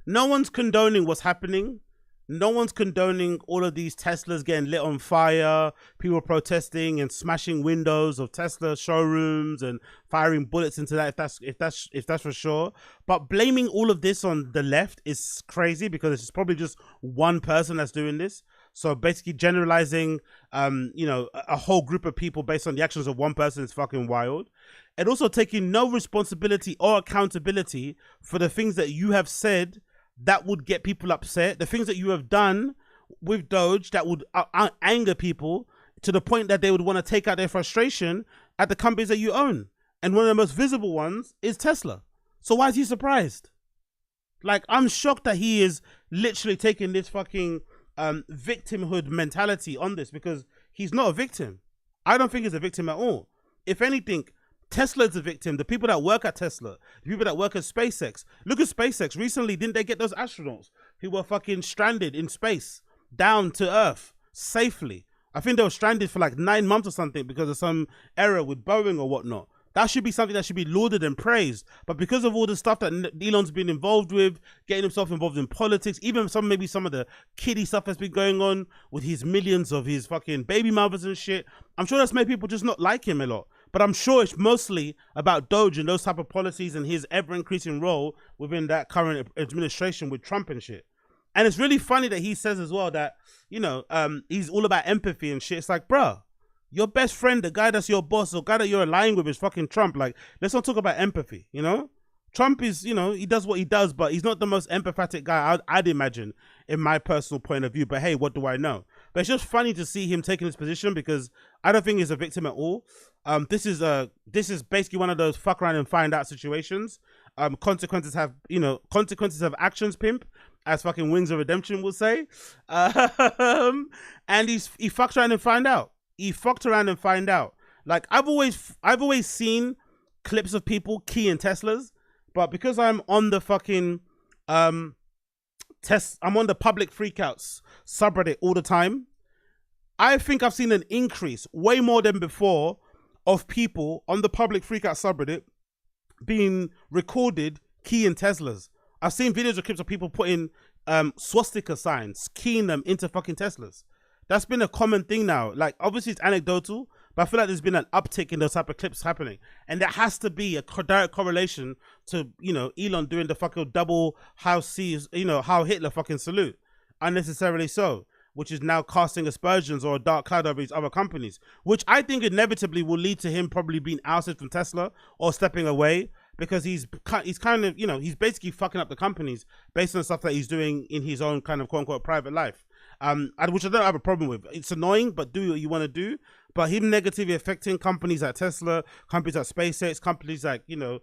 No one's condoning what's happening. No one's condoning all of these Teslas getting lit on fire, people protesting and smashing windows of Tesla showrooms and firing bullets into that, if that's for sure. But blaming all of this on the left is crazy, because it's probably just one person that's doing this. So basically generalizing, a whole group of people based on the actions of one person is fucking wild. And also taking no responsibility or accountability for the things that you have said that would get people upset, the things that you have done with Doge that would anger people to the point that they would want to take out their frustration at the companies that you own. And one of the most visible ones is Tesla. So why is he surprised? Like, I'm shocked that he is literally taking this fucking victimhood mentality on this, because he's not a victim. I don't think he's a victim at all. If anything, Tesla is a victim. The people that work at Tesla, the people that work at SpaceX. Look at SpaceX. Recently, didn't they get those astronauts who were fucking stranded in space down to Earth safely? I think they were stranded for like 9 months or something because of some error with Boeing or whatnot. That should be something that should be lauded and praised. But because of all the stuff that Elon's been involved with, getting himself involved in politics, even maybe some of the kiddie stuff that's been going on with his millions of his fucking baby mothers and shit, I'm sure that's made people just not like him a lot. But I'm sure it's mostly about Doge and those type of policies and his ever-increasing role within that current administration with Trump and shit. And it's really funny that he says as well that, you know, he's all about empathy and shit. It's like, bruh, your best friend, the guy that's your boss, the guy that you're aligning with is fucking Trump. Like, let's not talk about empathy, you know? Trump is, you know, he does what he does, but he's not the most empathetic guy, I'd imagine, in my personal point of view. But hey, what do I know? But it's just funny to see him taking this position because I don't think he's a victim at all. This is basically one of those fuck around and find out situations. Consequences have actions, pimp, as fucking Wings of Redemption will say. And he fucks around and find out. He fucked around and find out. Like I've always seen clips of people keying Teslas, but because I'm on the fucking I'm on the public freakouts subreddit all the time, I think I've seen an increase way more than before of people on the public freakout subreddit being recorded keying Teslas. I've seen videos of clips of people putting swastika signs, keying them into fucking Teslas. That's been a common thing now. Like, obviously it's anecdotal, but I feel like there's been an uptick in those type of clips happening. And there has to be a direct correlation to, you know, Elon doing the fucking double How Hitler fucking salute. Unnecessarily so. Which is now casting aspersions or a dark cloud over his other companies. Which I think inevitably will lead to him probably being ousted from Tesla or stepping away. Because he's kind of, you know, he's basically fucking up the companies based on the stuff that he's doing in his own kind of quote unquote private life. Which I don't have a problem with. It's annoying, but do what you want to do. But him negatively affecting companies like Tesla, companies like SpaceX, companies like, you know,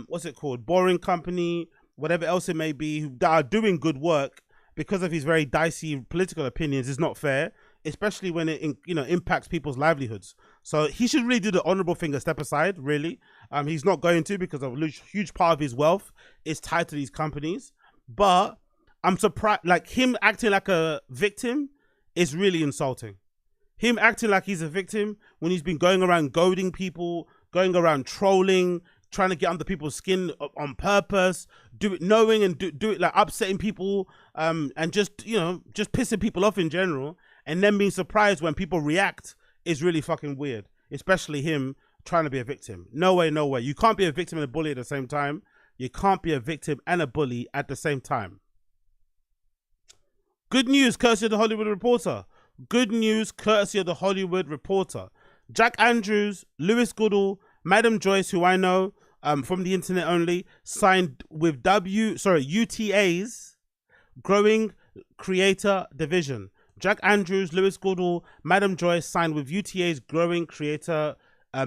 what's it called? Boring Company, whatever else it may be, that are doing good work because of his very dicey political opinions is not fair, especially when it, you know, impacts people's livelihoods. So he should really do the honorable thing and step aside, really. He's not going to because a huge part of his wealth is tied to these companies. But I'm surprised, like him acting like a victim is really insulting. Him acting like he's a victim when he's been going around goading people, going around trolling, trying to get under people's skin on purpose, do it knowing and do it like upsetting people, and just, you know, just pissing people off in general, and then being surprised when people react is really fucking weird, especially him trying to be a victim. No way, no way. You can't be a victim and a bully at the same time. You can't be a victim and a bully at the same time. Good news, courtesy of the Hollywood Reporter. Good news, courtesy of the Hollywood Reporter. Jack Andrews, Lewis Goodall, Madam Joyce, who I know from the internet only, signed with UTA's Growing Creator Division. Jack Andrews, Lewis Goodall, Madam Joyce signed with UTA's Growing Creator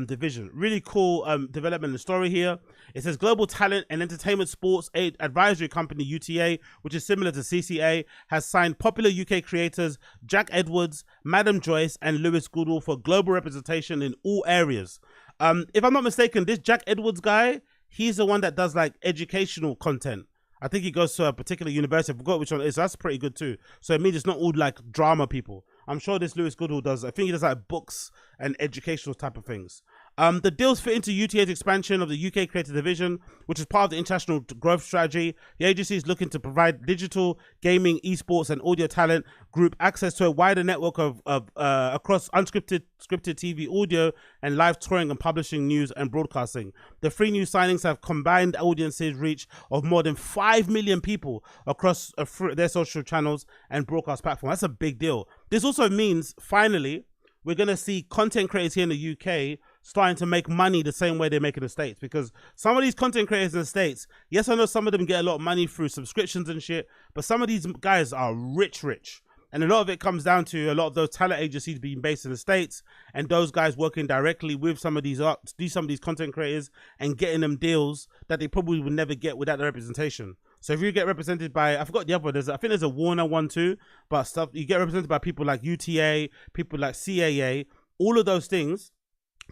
Division. Really cool development and story here. It says global talent and entertainment sports aid advisory company UTA, which is similar to CCA, has signed popular UK creators Jack Edwards, Madam Joyce, and Lewis Goodall for global representation in all areas. If I'm not mistaken, this Jack Edwards guy, he's the one that does like educational content. I think he goes to a particular university. I forgot which one it is. That's pretty good too. So it means it's not all like drama people. I'm sure this Lewis Goodall does. I think he does like books and educational type of things. The deals fit into UTA's expansion of the UK Creative Division, which is part of the international growth strategy. The agency is looking to provide digital, gaming, esports, and audio talent group access to a wider network of across unscripted, scripted TV, audio, and live touring and publishing, news and broadcasting. The 3 new signings have combined audiences reach of more than 5 million people across their social channels and broadcast platforms. That's a big deal. This also means, finally, we're going to see content creators here in the UK starting to make money the same way they make in the States, because some of these content creators in the States, yes, I know some of them get a lot of money through subscriptions and shit, but some of these guys are rich. And a lot of it comes down to a lot of those talent agencies being based in the States and those guys working directly with some of these content creators and getting them deals that they probably would never get without the representation. So if you get represented by, I forgot the other one, I think there's a Warner one too, but stuff, you get represented by people like UTA, people like CAA, all of those things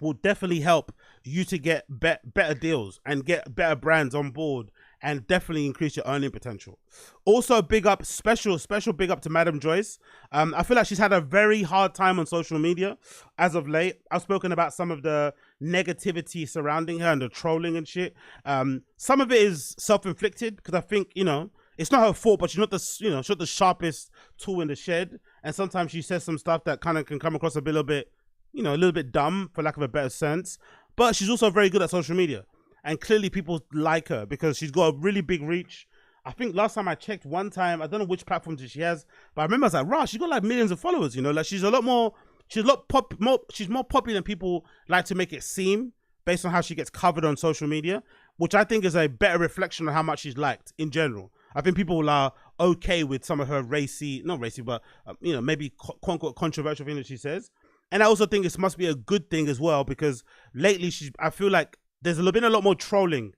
will definitely help you to get better deals and get better brands on board and definitely increase your earning potential. Also, big up, special big up to Madam Joyce. I feel like she's had a very hard time on social media as of late. I've spoken about some of the negativity surrounding her and the trolling and shit. Some of it is self-inflicted because I think, you know, it's not her fault, but she's not the, you know, she's not the sharpest tool in the shed. And sometimes she says some stuff that kind of can come across a little bit, you know, a little bit dumb, for lack of a better sense. But she's also very good at social media. And clearly people like her because she's got a really big reach. I think last time I checked one time, I don't know which platform she has, but I remember I was like, "Rah, she's got like millions of followers, you know, like she's a lot more, she's more popular than people like to make it seem based on how she gets covered on social media, which I think is a better reflection of how much she's liked in general. I think people are okay with some of her not racy, but you know, maybe quote unquote controversial things that she says. And I also think this must be a good thing as well, because lately I feel like there's been a lot more trolling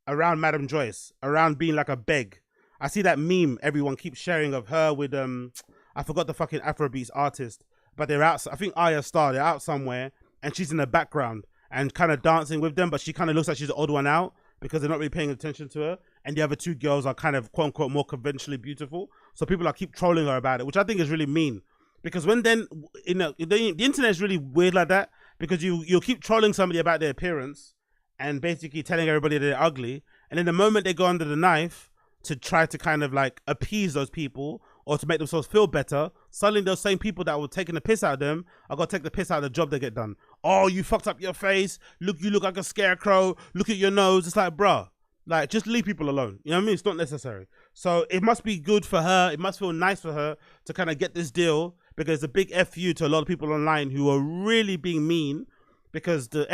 around Madam Joyce, around being like a beg. I see that meme everyone keeps sharing of her with, I forgot the fucking Afrobeats artist, but they're out, I think Aya Star, they're out somewhere, and she's in the background and kind of dancing with them, but she kind of looks like she's the odd one out because they're not really paying attention to her. And the other two girls are kind of quote unquote more conventionally beautiful. So people are keep trolling her about it, which I think is really mean. Because when then, you know, the internet is really weird like that, because you'll keep trolling somebody about their appearance and basically telling everybody they're ugly. And then the moment they go under the knife to try to kind of like appease those people or to make themselves feel better, suddenly those same people that were taking the piss out of them are going to take the piss out of the job they get done. Oh, you fucked up your face. Look, you look like a scarecrow. Look at your nose. It's like, bruh, like, just leave people alone. You know what I mean? It's not necessary. So it must be good for her. It must feel nice for her to kind of get this deal, because it's a big F you to a lot of people online who are really being mean, because the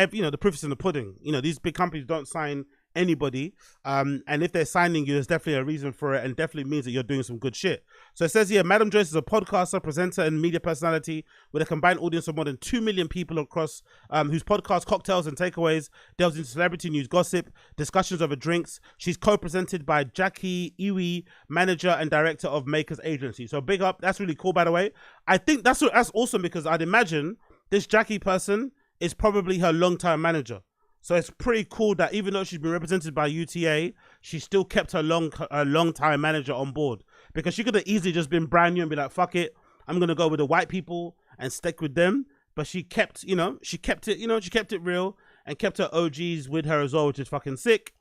proof is in the pudding. You know, these big companies don't sign anybody, and if they're signing you, there's definitely a reason for it, and definitely means that you're doing some good shit. So it says here, Madam Joyce is a podcaster, presenter, and media personality with a combined audience of more than 2 million people across, whose podcast Cocktails and Takeaways delves into celebrity news, gossip, discussions over drinks. She's co-presented by Jackie Iwi, manager and director of Makers Agency. So big up. That's really cool, by the way. I think that's awesome, because I'd imagine this Jackie person is probably her long-time manager. So it's pretty cool that even though she's been represented by UTA, she still kept her long-time manager on board, because she could have easily just been brand new and be like, fuck it, I'm going to go with the white people and stick with them. But she kept it real and kept her OGs with her as well, which is fucking sick.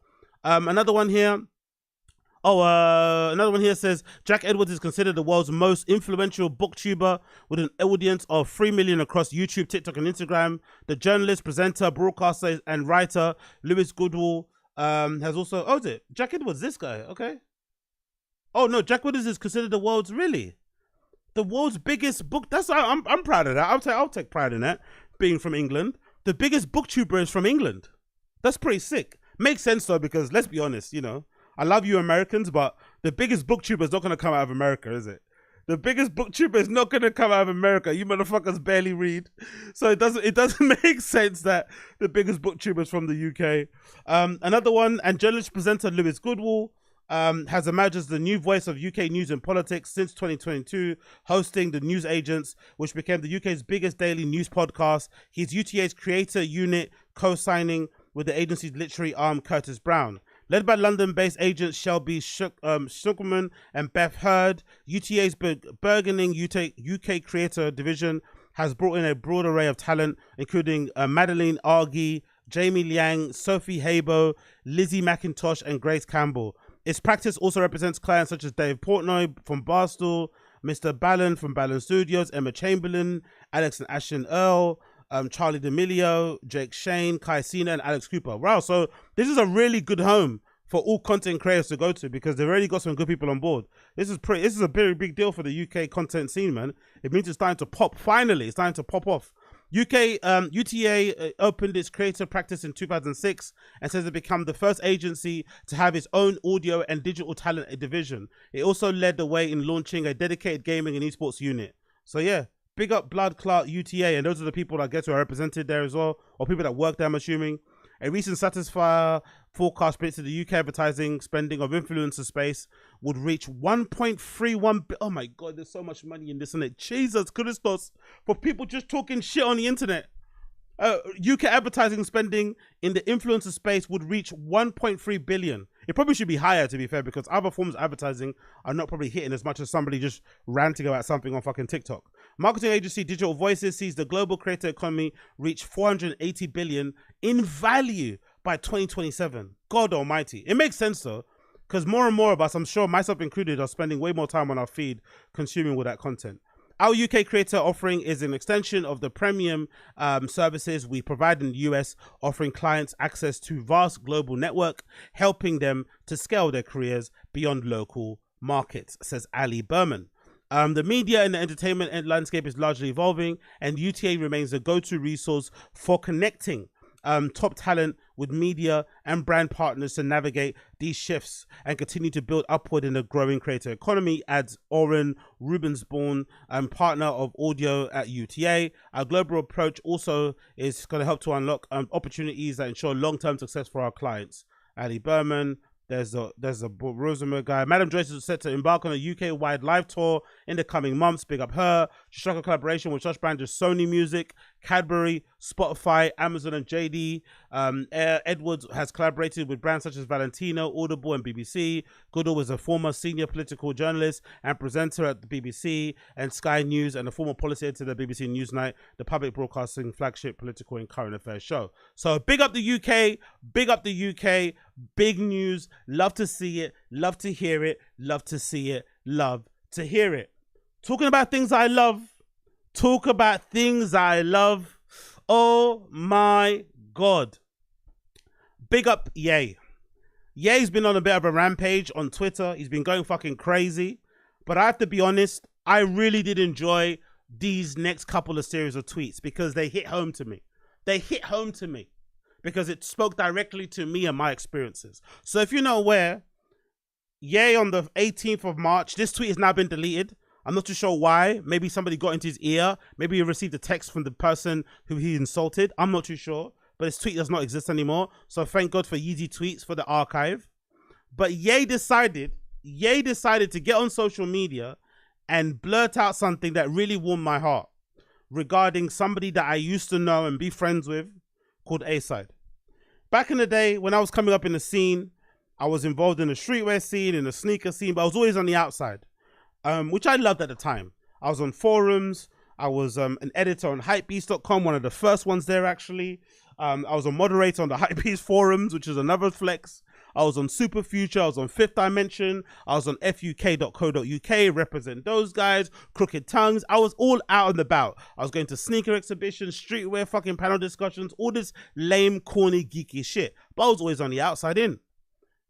Another one here says, Jack Edwards is considered the world's most influential booktuber with an audience of 3 million across YouTube, TikTok, and Instagram. The journalist, presenter, broadcaster, and writer Lewis Goodall has also... Oh, is it? Jack Edwards, this guy, okay. Oh, no, Jack Edwards is considered the world's biggest book... I'm proud of that. I'll take pride in that, being from England. The biggest booktuber is from England. That's pretty sick. Makes sense, though, because let's be honest, you know, I love you Americans, but the biggest booktuber is not going to come out of America, is it? The biggest booktuber is not going to come out of America. You motherfuckers barely read. So it doesn't make sense that the biggest booktuber is from the UK. Another one, and journalist presenter Lewis Goodall has emerged as the new voice of UK news and politics since 2022, hosting The News Agents, which became the UK's biggest daily news podcast. He's UTA's creator unit, co-signing with the agency's literary arm, Curtis Brown. Led by London-based agents Shelby Shuckman and Beth Hurd, UTA's burgeoning UK creator division has brought in a broad array of talent, including Madeline Argy, Jamie Liang, Sophie Habo, Lizzie McIntosh, and Grace Campbell. Its practice also represents clients such as Dave Portnoy from Barstool, Mr. Ballon from Ballon Studios, Emma Chamberlain, Alex and Ashton Earl, Charlie D'Amelio, Jake Shane, Kai Cena, and Alex Cooper. Wow, so this is a really good home for all content creators to go to, because they've already got some good people on board. This is a very big deal for the UK content scene, man. It means it's starting to pop. Finally, it's starting to pop off. UTA opened its creative practice in 2006 and says it became the first agency to have its own audio and digital talent division. It also led the way in launching a dedicated gaming and esports unit. So yeah, big up Blood Clot UTA, and those are the people I guess who are represented there as well, or people that work there, I'm assuming. A recent Satisfyer forecast predicted the UK advertising spending of influencer space would reach 1.31 oh my god, there's so much money in this, isn't it? Jesus Christos, for people just talking shit on the internet. UK advertising spending in the influencer space would reach 1.3 billion It probably should be higher, to be fair, because other forms of advertising are not probably hitting as much as somebody just ranting about something on fucking TikTok. Marketing agency Digital Voices sees the global creator economy reach 480 billion in value by 2027. God almighty. It makes sense though, because more and more of us, I'm sure myself included, are spending way more time on our feed consuming all that content. Our UK creator offering is an extension of the premium services we provide in the US, offering clients access to vast global network, helping them to scale their careers beyond local markets, says Ali Berman. The media and the entertainment landscape is largely evolving, and UTA remains the go-to resource for connecting top talent with media and brand partners to navigate these shifts and continue to build upward in the growing creator economy, adds Oren Rubensborn, partner of audio at UTA. Our global approach also is going to help to unlock opportunities that ensure long-term success for our clients. Ali Berman. There's a Rosamund guy. Madam Joyce is set to embark on a UK-wide live tour in the coming months. Big up her. She struck a collaboration with such brands as Sony Music, Cadbury, Spotify, Amazon, and JD. Edwards has collaborated with brands such as Valentino, Audible, and BBC. Goodall was a former senior political journalist and presenter at the BBC and Sky News, and a former policy editor at the BBC Newsnight, the public broadcasting flagship political and current affairs show. So big up the UK, big up the UK, big news. Love to see it, love to hear it, love to see it, love to hear it. Talking about things I love, talk about things I love. Oh my God. Big up Ye. Ye's been on a bit of a rampage on Twitter. He's been going fucking crazy. But I have to be honest, I really did enjoy these next couple of series of tweets because they hit home to me. They hit home to me because it spoke directly to me and my experiences. So if you're not aware, Ye on the 18th of March, this tweet has now been deleted. I'm not too sure why. Maybe somebody got into his ear. Maybe he received a text from the person who he insulted. I'm not too sure. But his tweet does not exist anymore. So thank God for Yeezy tweets for the archive. But Ye decided to get on social media and blurt out something that really warmed my heart regarding somebody that I used to know and be friends with called Acyde. Back in the day when I was coming up in the scene, I was involved in the streetwear scene, in the sneaker scene, but I was always on the outside, which I loved at the time. I was on forums. I was an editor on hypebeast.com, one of the first ones there actually. I was a moderator on the Hypebeast forums, which is another flex. I was on Superfuture, I was on Fifth Dimension, I was on fuk.co.uk, represent those guys, Crooked Tongues. I was all out and about. I was going to sneaker exhibitions, streetwear, fucking panel discussions, all this lame, corny, geeky shit. But I was always on the outside in.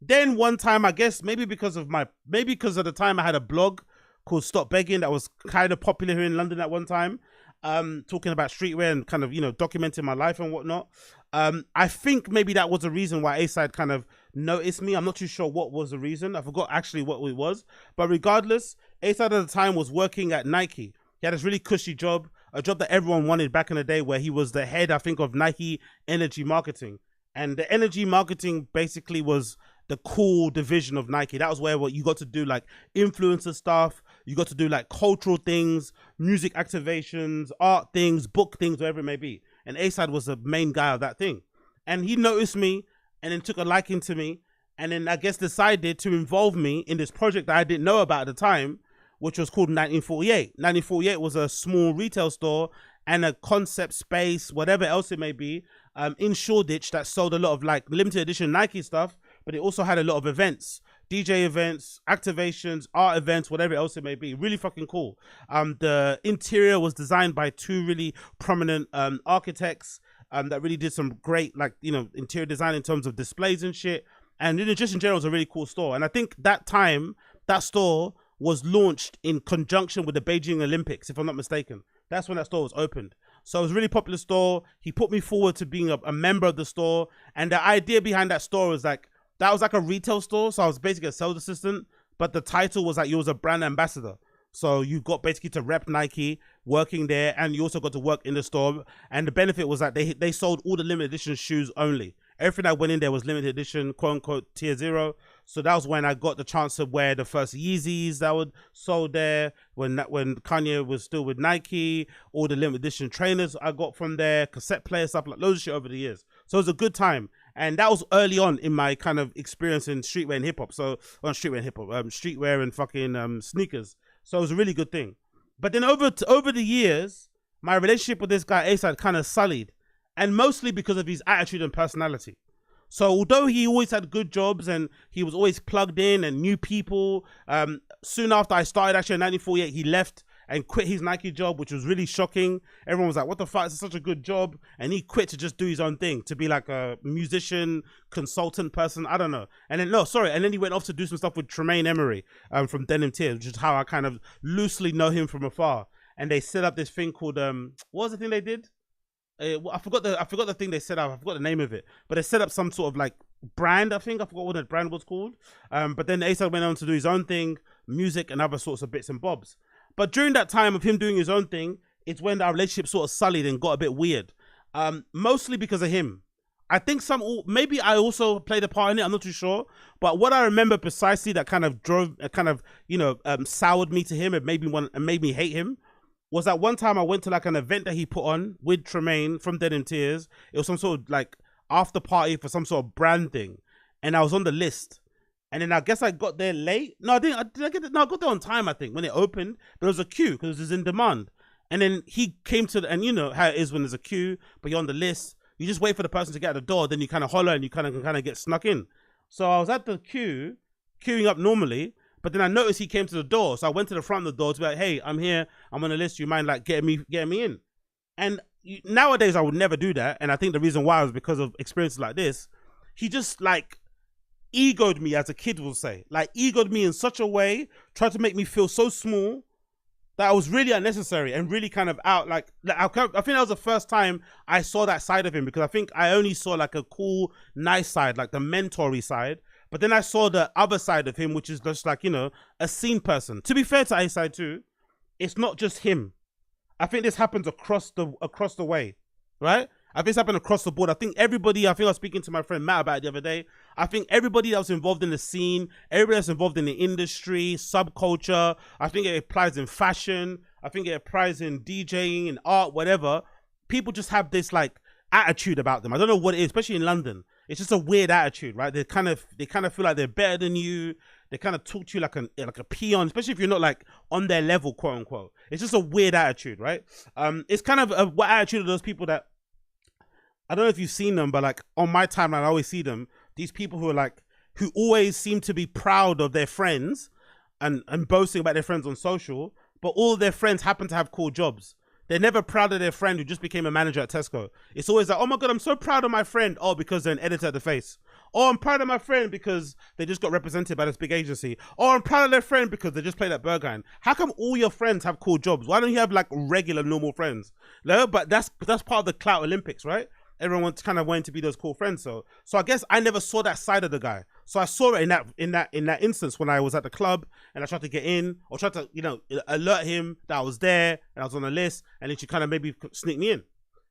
Then one time, I guess, maybe because of the time I had a blog called Stop Begging that was kind of popular here in London at one time, talking about streetwear and kind of, you know, documenting my life and whatnot. I think maybe that was the reason why Acyde kind of noticed me. I'm not too sure what was the reason. I forgot actually what it was. But regardless, Acyde at the time was working at Nike. He had this really cushy job, a job that everyone wanted back in the day, where he was the head, I think, of Nike energy marketing. And the energy marketing basically was the cool division of Nike. That was where what you got to do, like influencer stuff. You got to do like cultural things, music activations, art things, book things, whatever it may be. And Acyde was the main guy of that thing. And he noticed me and then took a liking to me. And then I guess decided to involve me in this project that I didn't know about at the time, which was called 1948. 1948 was a small retail store and a concept space, whatever else it may be, in Shoreditch that sold a lot of like limited edition Nike stuff, but it also had a lot of events, DJ events, activations, art events, whatever else it may be. Really fucking cool. The interior was designed by two really prominent architects that really did some great, like, you know, interior design in terms of displays and shit. And just in general, it was a really cool store. And I think that time, that store was launched in conjunction with the Beijing Olympics, if I'm not mistaken. That's when that store was opened. So it was a really popular store. He put me forward to being a member of the store. And the idea behind that store was like, that was like a retail store. So I was basically a sales assistant, but the title was like you was a brand ambassador. So you got basically to rep Nike working there, and you also got to work in the store. And the benefit was that they sold all the limited edition shoes only. Everything that went in there was limited edition, quote unquote, tier 0. So that was when I got the chance to wear the first Yeezys that were sold there, when Kanye was still with Nike, all the limited edition trainers I got from there, cassette players, stuff like loads of shit over the years. So it was a good time. And that was early on in my kind of experience in streetwear and hip hop. So on streetwear and hip hop, streetwear and fucking sneakers. So it was a really good thing. But then over the years, my relationship with this guy Acyde kind of sullied, and mostly because of his attitude and personality. So although he always had good jobs and he was always plugged in and knew people, soon after I started actually in 1948, he left and quit his Nike job, which was really shocking. Everyone was like, what the fuck, it's such a good job. And he quit to just do his own thing, to be like a musician, consultant person, I don't know. And then he went off to do some stuff with Tremaine Emery from Denim Tears, which is how I kind of loosely know him from afar. And they set up this thing called, what was the thing they did? I forgot the thing they set up. I forgot the name of it, but they set up some sort of like brand. I forgot what that brand was called. But then Acyde went on to do his own thing, music and other sorts of bits and bobs. But during that time of him doing his own thing, it's when our relationship sort of sullied and got a bit weird. Mostly because of him. I think maybe I also played a part in it. I'm not too sure. But what I remember precisely that kind of soured me to him and made me hate him was that one time I went to like an event that he put on with Tremaine from Dead in Tears. It was some sort of like after party for some sort of brand thing. And I was on the list. And then I guess I got there late. No, I didn't. Did I get it? No, I got there on time, I think, when it opened. But there was a queue because it was in demand. And then he came to and you know how it is when there's a queue, but you're on the list. You just wait for the person to get at the door, then you kind of holler and you kind of get snuck in. So I was at the queuing up normally, but then I noticed he came to the door. So I went to the front of the door to be like, hey, I'm here. I'm on the list. You mind like getting me in? And nowadays I would never do that. And I think the reason why was because of experiences like this. He just like egoed me, as a kid will say, like egoed me in such a way, tried to make me feel so small that I was really unnecessary and really kind of out. Like I think that was the first time I saw that side of him, because I think I only saw like a cool, nice side, like the mentor-y side. But then I saw the other side of him, which is just like, you know, a scene person. To be fair to Acyde too, it's not just him. I think this happens across the way, right? I think it's happened across the board. I think everybody, I think I was speaking to my friend Matt about it the other day. I think everybody that was involved in the scene, everybody that's involved in the industry, subculture, I think it applies in fashion. I think it applies in DJing and art, whatever. People just have this like attitude about them. I don't know what it is, especially in London. It's just a weird attitude, right? They kind of feel like they're better than you. They kind of talk to you like a peon, especially if you're not like on their level, quote unquote. It's just a weird attitude, right? It's kind of what attitude of those people that, I don't know if you've seen them, but like on my timeline, I always see them. These people who always seem to be proud of their friends and boasting about their friends on social, but all of their friends happen to have cool jobs. They're never proud of their friend who just became a manager at Tesco. It's always like, oh my God, I'm so proud of my friend. Oh, because they're an editor at The Face. Oh, I'm proud of my friend because they just got represented by this big agency. Oh, I'm proud of their friend because they just played at Berghain. How come all your friends have cool jobs? Why don't you have like regular, normal friends? No, but that's part of the clout Olympics, right? Everyone wants kind of wanting to be those cool friends. So I guess I never saw that side of the guy. So I saw it in that instance when I was at the club and I tried to get in or tried to, you know, alert him that I was there and I was on the list, and then she kind of maybe sneak me in.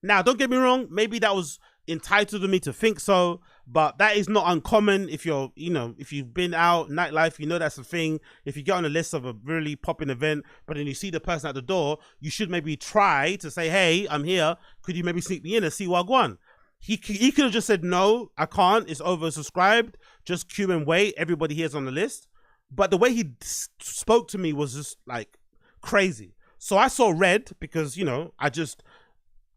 Now, don't get me wrong. Maybe that was entitled to me to think so, but that is not uncommon. If you're, you know, if you've been out nightlife, you know that's a thing. If you get on a list of a really popping event, but then you see the person at the door, you should maybe try to say, hey, I'm here. Could you maybe sneak me in and see what I want? He could have just said, no, I can't. It's oversubscribed. Just queue and wait. Everybody here's on the list. But the way he spoke to me was just like crazy. So I saw red because, you know,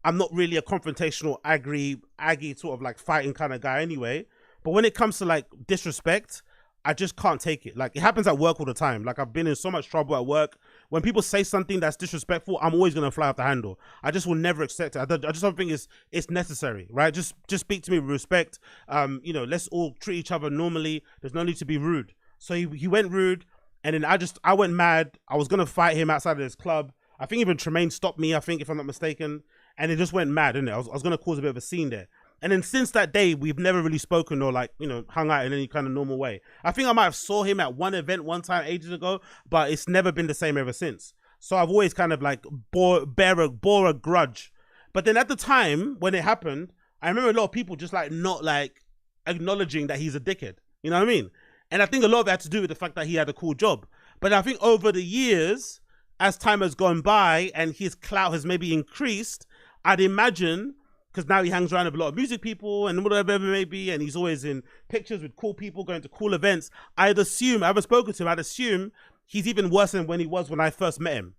I'm not really a confrontational, aggy sort of like fighting kind of guy anyway. But when it comes to like disrespect, I just can't take it. Like it happens at work all the time. Like I've been in so much trouble at work. When people say something that's disrespectful, I'm always going to fly off the handle. I just will never accept it. I just don't think it's necessary, right? Just speak to me with respect. You know, let's all treat each other normally. There's no need to be rude. So he went rude, and then I went mad. I was going to fight him outside of this club. I think even Tremaine stopped me, I think, if I'm not mistaken. And it just went mad, didn't it? I was going to cause a bit of a scene there. And then since that day, we've never really spoken or like, you know, hung out in any kind of normal way. I think I might have saw him at one event one time ages ago, but it's never been the same ever since. So I've always kind of like bore a grudge. But then at the time when it happened, I remember a lot of people just like not like acknowledging that he's a dickhead. You know what I mean? And I think a lot of it had to do with the fact that he had a cool job. But I think over the years, as time has gone by and his clout has maybe increased, I'd imagine because now he hangs around with a lot of music people and whatever it may be, and he's always in pictures with cool people going to cool events. I haven't spoken to him, I'd assume he's even worse than when he was when I first met him.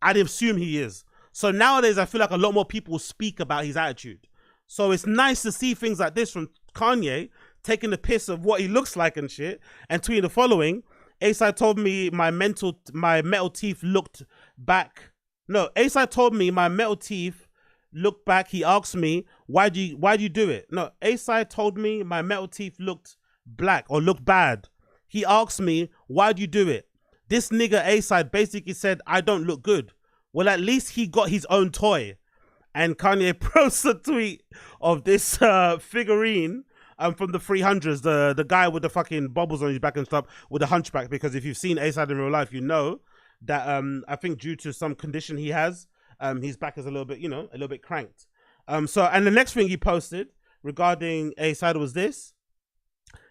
I'd assume he is. So nowadays, I feel like a lot more people speak about his attitude. So it's nice to see things like this from Kanye, taking the piss of what he looks like and shit, and tweeting the following. Acyde told me my metal teeth looked back. No, Acyde told me my metal teeth looked back. He asked me, why do you do it? No, Acyde told me my metal teeth looked black or looked bad. He asked me, why do you do it? This nigga Acyde basically said, I don't look good. Well, at least he got his own toy. And Kanye posts a tweet of this figurine from the 300s, the guy with the fucking bubbles on his back and stuff with the hunchback, because if you've seen Acyde in real life, you know that I think due to some condition he has, his back is a little bit, you know, a little bit cranked. And the next thing he posted regarding Acyde was this.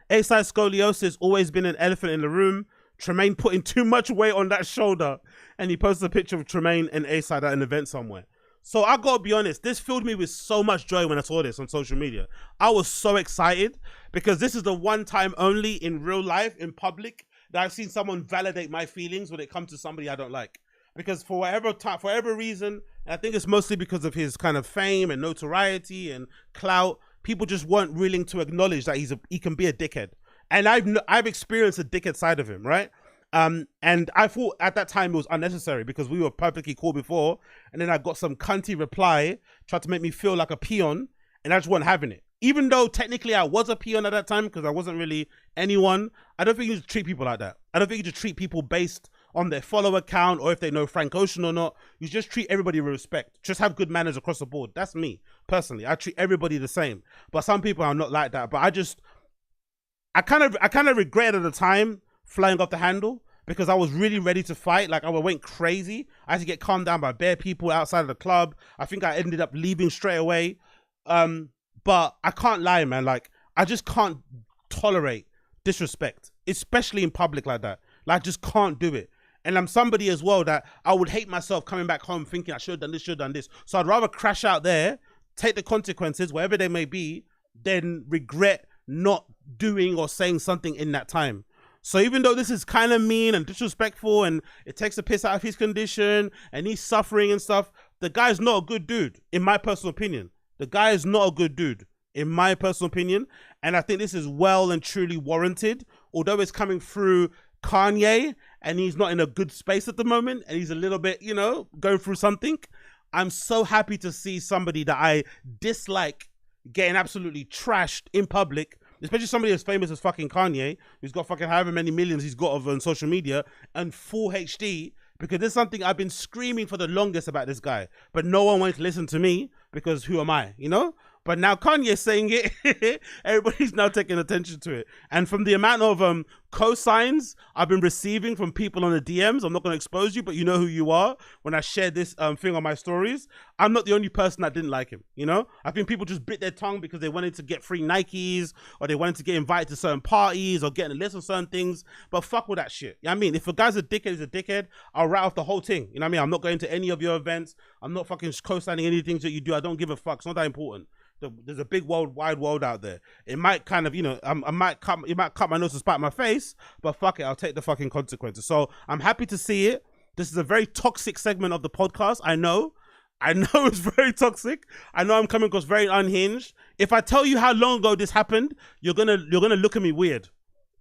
Acyde scoliosis always been an elephant in the room. Tremaine putting too much weight on that shoulder. And he posted a picture of Tremaine and Acyde at an event somewhere. So I gotta be honest, this filled me with so much joy when I saw this on social media. I was so excited because this is the one time only in real life, in public, that I've seen someone validate my feelings when it comes to somebody I don't like. Because for whatever reason, and I think it's mostly because of his kind of fame and notoriety and clout, people just weren't willing to acknowledge that he can be a dickhead. And I've experienced a dickhead side of him, right? And I thought at that time it was unnecessary because we were perfectly cool before, and then I got some cunty reply, tried to make me feel like a peon, and I just wasn't having it. Even though technically I was a peon at that time because I wasn't really anyone, I don't think you should treat people like that. I don't think you should treat people based on their follower count or if they know Frank Ocean or not. You just treat everybody with respect. Just have good manners across the board. That's me, personally. I treat everybody the same. But some people are not like that. But I kind of regretted at the time flying off the handle because I was really ready to fight. Like I went crazy. I had to get calmed down by bare people outside of the club. I think I ended up leaving straight away. But I can't lie, man. Like I just can't tolerate disrespect, especially in public like that. Like I just can't do it. And I'm somebody as well that I would hate myself coming back home thinking I should have done this. So I'd rather crash out there, take the consequences, wherever they may be, than regret not doing or saying something in that time. So even though this is kind of mean and disrespectful and it takes the piss out of his condition and he's suffering and stuff, the guy's not a good dude, in my personal opinion. The guy is not a good dude, in my personal opinion. And I think this is well and truly warranted, although it's coming through Kanye and he's not in a good space at the moment and he's a little bit, you know, going through something. I'm so happy to see somebody that I dislike getting absolutely trashed in public, especially somebody as famous as fucking Kanye, who's got fucking however many millions he's got on social media and full HD, because there's something I've been screaming for the longest about this guy, but no one wanted to listen to me because who am I, you know? But now Kanye's saying it, everybody's now taking attention to it. And from the amount of cosigns I've been receiving from people on the DMs, I'm not going to expose you, but you know who you are. When I shared this thing on my stories, I'm not the only person that didn't like him, you know? I think people just bit their tongue because they wanted to get free Nikes or they wanted to get invited to certain parties or get in a list of certain things. But fuck all that shit. You know what I mean? If a guy's a dickhead, he's a dickhead, I'll write off the whole thing. You know what I mean? I'm not going to any of your events. I'm not fucking co-signing anything that you do. I don't give a fuck. It's not that important. There's a big wide world out there. It might kind of, you know, it might cut my nose to spite my face, but fuck it, I'll take the fucking consequences. So I'm happy to see it. This is a very toxic segment of the podcast. I know it's very toxic. I know I'm coming across very unhinged. If I tell you how long ago this happened, you're gonna look at me weird.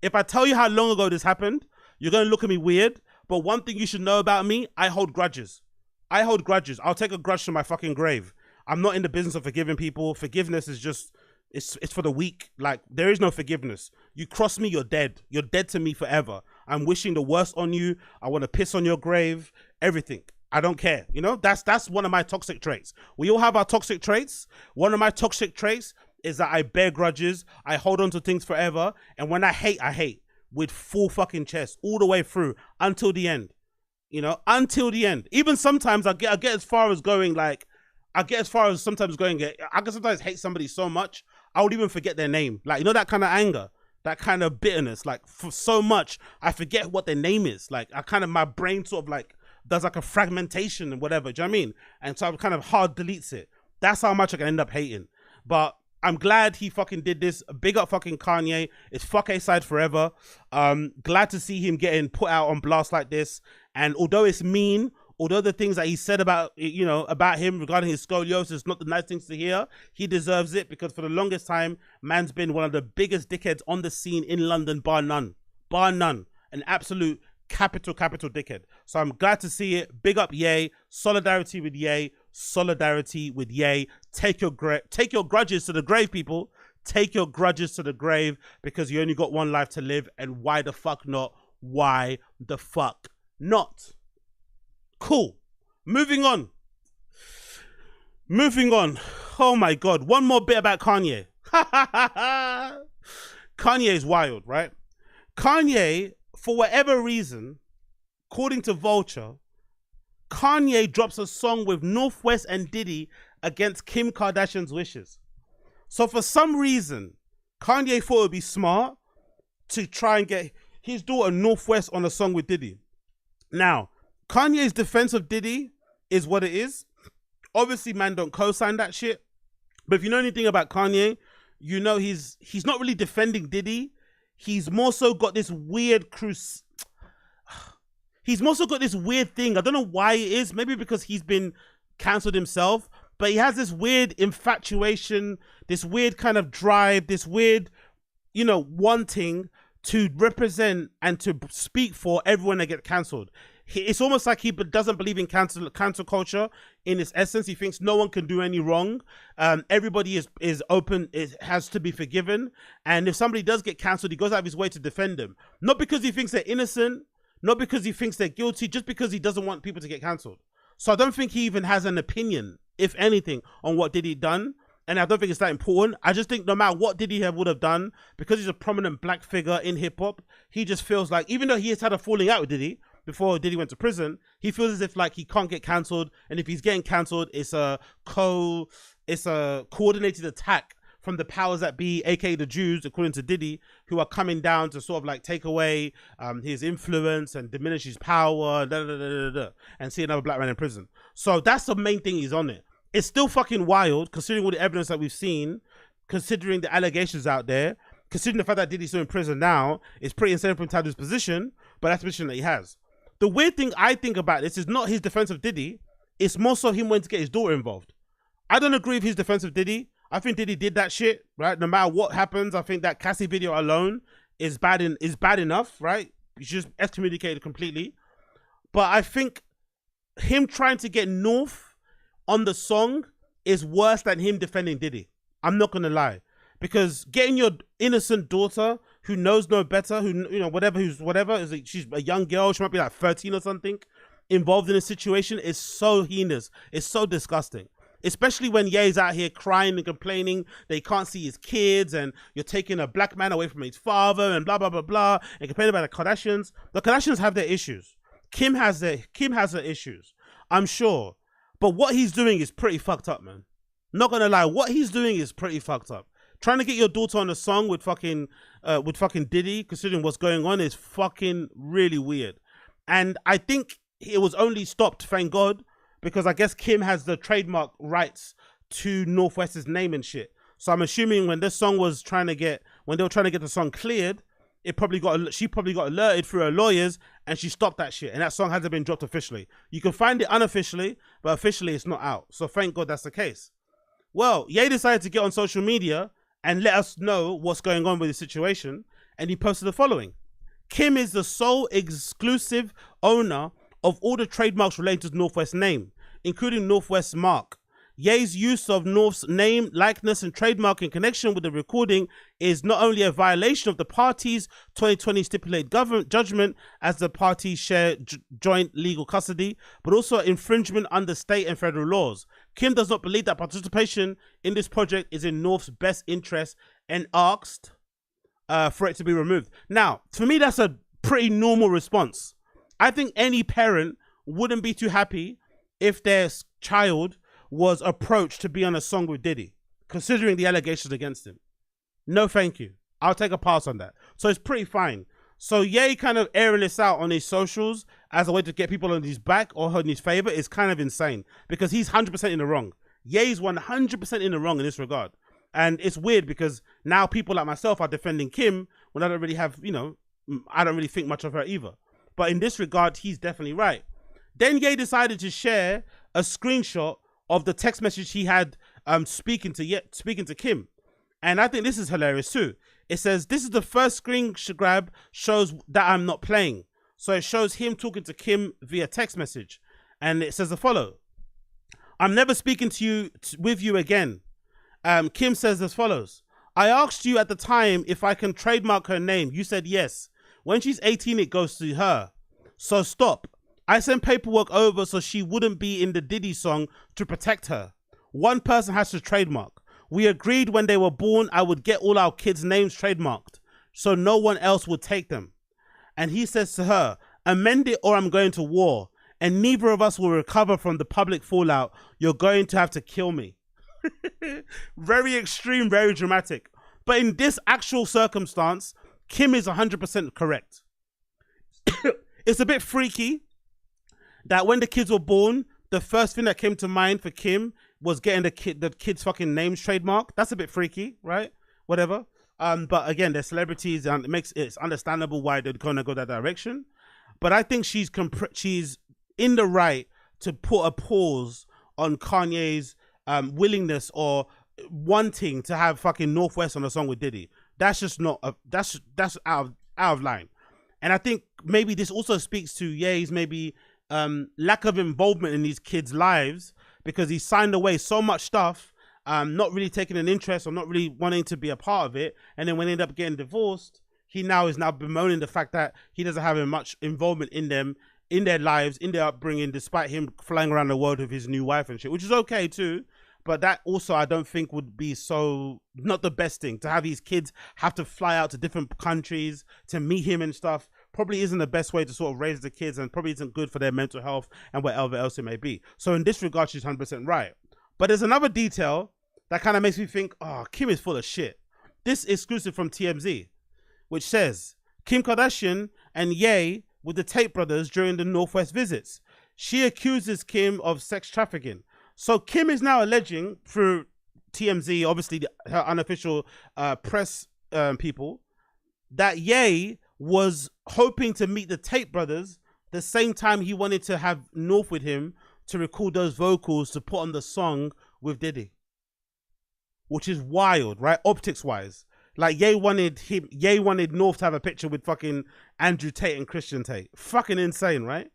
If I tell you how long ago this happened, you're gonna look at me weird. But one thing you should know about me, I hold grudges. I'll take a grudge to my fucking grave. I'm not in the business of forgiving people. Forgiveness is just, it's for the weak. Like, there is no forgiveness. You cross me, you're dead. You're dead to me forever. I'm wishing the worst on you. I want to piss on your grave. Everything. I don't care. You know, that's one of my toxic traits. We all have our toxic traits. One of my toxic traits is that I bear grudges. I hold on to things forever. And when I hate with full fucking chest all the way through until the end. You know, until the end. Even sometimes I get as far as going like, I can sometimes hate somebody so much, I would even forget their name. Like, you know, that kind of anger, that kind of bitterness, like for so much, I forget what their name is. Like my brain sort of like does like a fragmentation and whatever, do you know what I mean? And so I kind of hard deletes it. That's how much I can end up hating. But I'm glad he fucking did this. Big up fucking Kanye. It's fuck Acyde forever. Glad to see him getting put out on blast like this. And although it's mean, although the things that he said about, you know, about him regarding his scoliosis is not the nice things to hear, he deserves it, because for the longest time, man's been one of the biggest dickheads on the scene in London, bar none. Bar none. An absolute capital dickhead. So I'm glad to see it. Big up Ye. Solidarity with Ye. Solidarity with Ye. Take your grudges to the grave, people. Take your grudges to the grave, because you only got one life to live, and why the fuck not? Why the fuck not? Cool. Moving on. Oh my God. One more bit about Kanye. Kanye is wild, right? Kanye, for whatever reason, according to Vulture, Kanye drops a song with North West and Diddy against Kim Kardashian's wishes. So for some reason, Kanye thought it would be smart to try and get his daughter North West on a song with Diddy. Now, Kanye's defense of Diddy is what it is. Obviously, man, don't co-sign that shit. But if you know anything about Kanye, you know he's not really defending Diddy. He's more so got this weird He's more so got this weird thing. I don't know why it is. Maybe because he's been cancelled himself. But he has this weird infatuation, this weird kind of drive, this weird, you know, wanting to represent and to speak for everyone that gets cancelled. It's almost like he doesn't believe in cancel culture in its essence. He thinks no one can do any wrong. Everybody is open, has to be forgiven. And if somebody does get cancelled, he goes out of his way to defend them. Not because he thinks they're innocent, not because he thinks they're guilty, just because he doesn't want people to get cancelled. So I don't think he even has an opinion, if anything, on what Diddy done. And I don't think it's that important. I just think no matter what Diddy would have done, because he's a prominent black figure in hip hop, he just feels like, even though he has had a falling out with Diddy before Diddy went to prison, he feels as if like he can't get cancelled. And if he's getting cancelled, it's a coordinated attack from the powers that be, aka the Jews, according to Diddy, who are coming down to sort of like take away his influence and diminish his power, and see another black man in prison. So that's the main thing he's on it. It's still fucking wild, considering all the evidence that we've seen, considering the allegations out there, considering the fact that Diddy's still in prison now. It's pretty insane for him to have this position, but that's the position that he has. The weird thing I think about this is not his defense of Diddy, it's more so him wanting to get his daughter involved. I don't agree with his defense of Diddy. I think Diddy did that shit, right? No matter what happens, I think that Cassie video alone is bad enough, right? He's just excommunicated completely. But I think him trying to get North on the song is worse than him defending Diddy. I'm not gonna lie. Because getting your innocent daughter who knows no better, who, you know, she's a young girl, she might be like 13 or something, involved in a situation is so heinous. It's so disgusting. Especially when Ye's out here crying and complaining that he can't see his kids, and you're taking a black man away from his father, and blah, blah, blah, blah, and complaining about the Kardashians. The Kardashians have their issues. Kim has her issues, I'm sure. But what he's doing is pretty fucked up, man. Not gonna lie, what he's doing is pretty fucked up. Trying to get your daughter on a song with fucking Diddy, considering what's going on, is fucking really weird. And I think it was only stopped, thank God, because I guess Kim has the trademark rights to North West's name and shit. So I'm assuming when this song was when they were trying to get the song cleared, she probably got alerted through her lawyers, and she stopped that shit. And that song hasn't been dropped officially. You can find it unofficially, but officially it's not out. So thank God that's the case. Well, Ye decided to get on social media and let us know what's going on with the situation. And he posted the following. Kim is the sole exclusive owner of all the trademarks related to North West's name, including North West's mark. Ye's use of North's name, likeness, and trademark in connection with the recording is not only a violation of the parties' 2020 stipulated government judgment, as the parties share joint legal custody, but also infringement under state and federal laws. Kim does not believe that participation in this project is in North's best interest and asked for it to be removed. Now, for me, that's a pretty normal response. I think any parent wouldn't be too happy if their child was approached to be on a song with Diddy, considering the allegations against him. No, thank you. I'll take a pass on that. So it's pretty fine. So Ye kind of airing this out on his socials as a way to get people on his back or on his favor is kind of insane, because he's 100% in the wrong. Ye's 100% in the wrong in this regard. And it's weird because now people like myself are defending Kim when I don't really have, you know, I don't really think much of her either. But in this regard, he's definitely right. Then Ye decided to share a screenshot of the text message he had speaking to Kim. And I think this is hilarious too. It says, this is the first screen grab shows that I'm not playing. So it shows him talking to Kim via text message. And it says the follow. I'm never speaking to you with you again. Kim says as follows. I asked you at the time if I can trademark her name. You said yes. When she's 18, it goes to her. So stop. I sent paperwork over so she wouldn't be in the Diddy song to protect her. One person has to trademark. We agreed when they were born, I would get all our kids' names trademarked so no one else would take them. And he says to her, amend it or I'm going to war. And neither of us will recover from the public fallout. You're going to have to kill me. Very extreme, very dramatic. But in this actual circumstance, Kim is 100% correct. It's a bit freaky that when the kids were born, the first thing that came to mind for Kim was getting the kids' fucking names trademarked. That's a bit freaky, right? Whatever. But again, they're celebrities, and it's understandable why they're gonna go that direction. But I think she's in the right to put a pause on Kanye's willingness or wanting to have fucking North West on a song with Diddy. That's just not that's out of line. And I think maybe this also speaks to Ye's maybe lack of involvement in these kids' lives, because he signed away so much stuff, not really taking an interest or not really wanting to be a part of it. And then when they end up getting divorced, he is now bemoaning the fact that he doesn't have much involvement in them, in their lives, in their upbringing, despite him flying around the world with his new wife and shit, which is okay too. But that also, I don't think would be not the best thing, to have these kids have to fly out to different countries to meet him and stuff. Probably isn't the best way to sort of raise the kids, and probably isn't good for their mental health and whatever else it may be. So in this regard, she's 100% right. But there's another detail that kind of makes me think, oh, Kim is full of shit. This is exclusive from TMZ, which says, Kim Kardashian and Ye with the Tate brothers during the North West visits. She accuses Kim of sex trafficking. So Kim is now alleging through TMZ, obviously her unofficial press people, that Ye was hoping to meet the Tate brothers the same time he wanted to have North with him to record those vocals to put on the song with Diddy. Which is wild, right? Optics wise. Like Ye wanted North to have a picture with fucking Andrew Tate and Christian Tate. Fucking insane, right?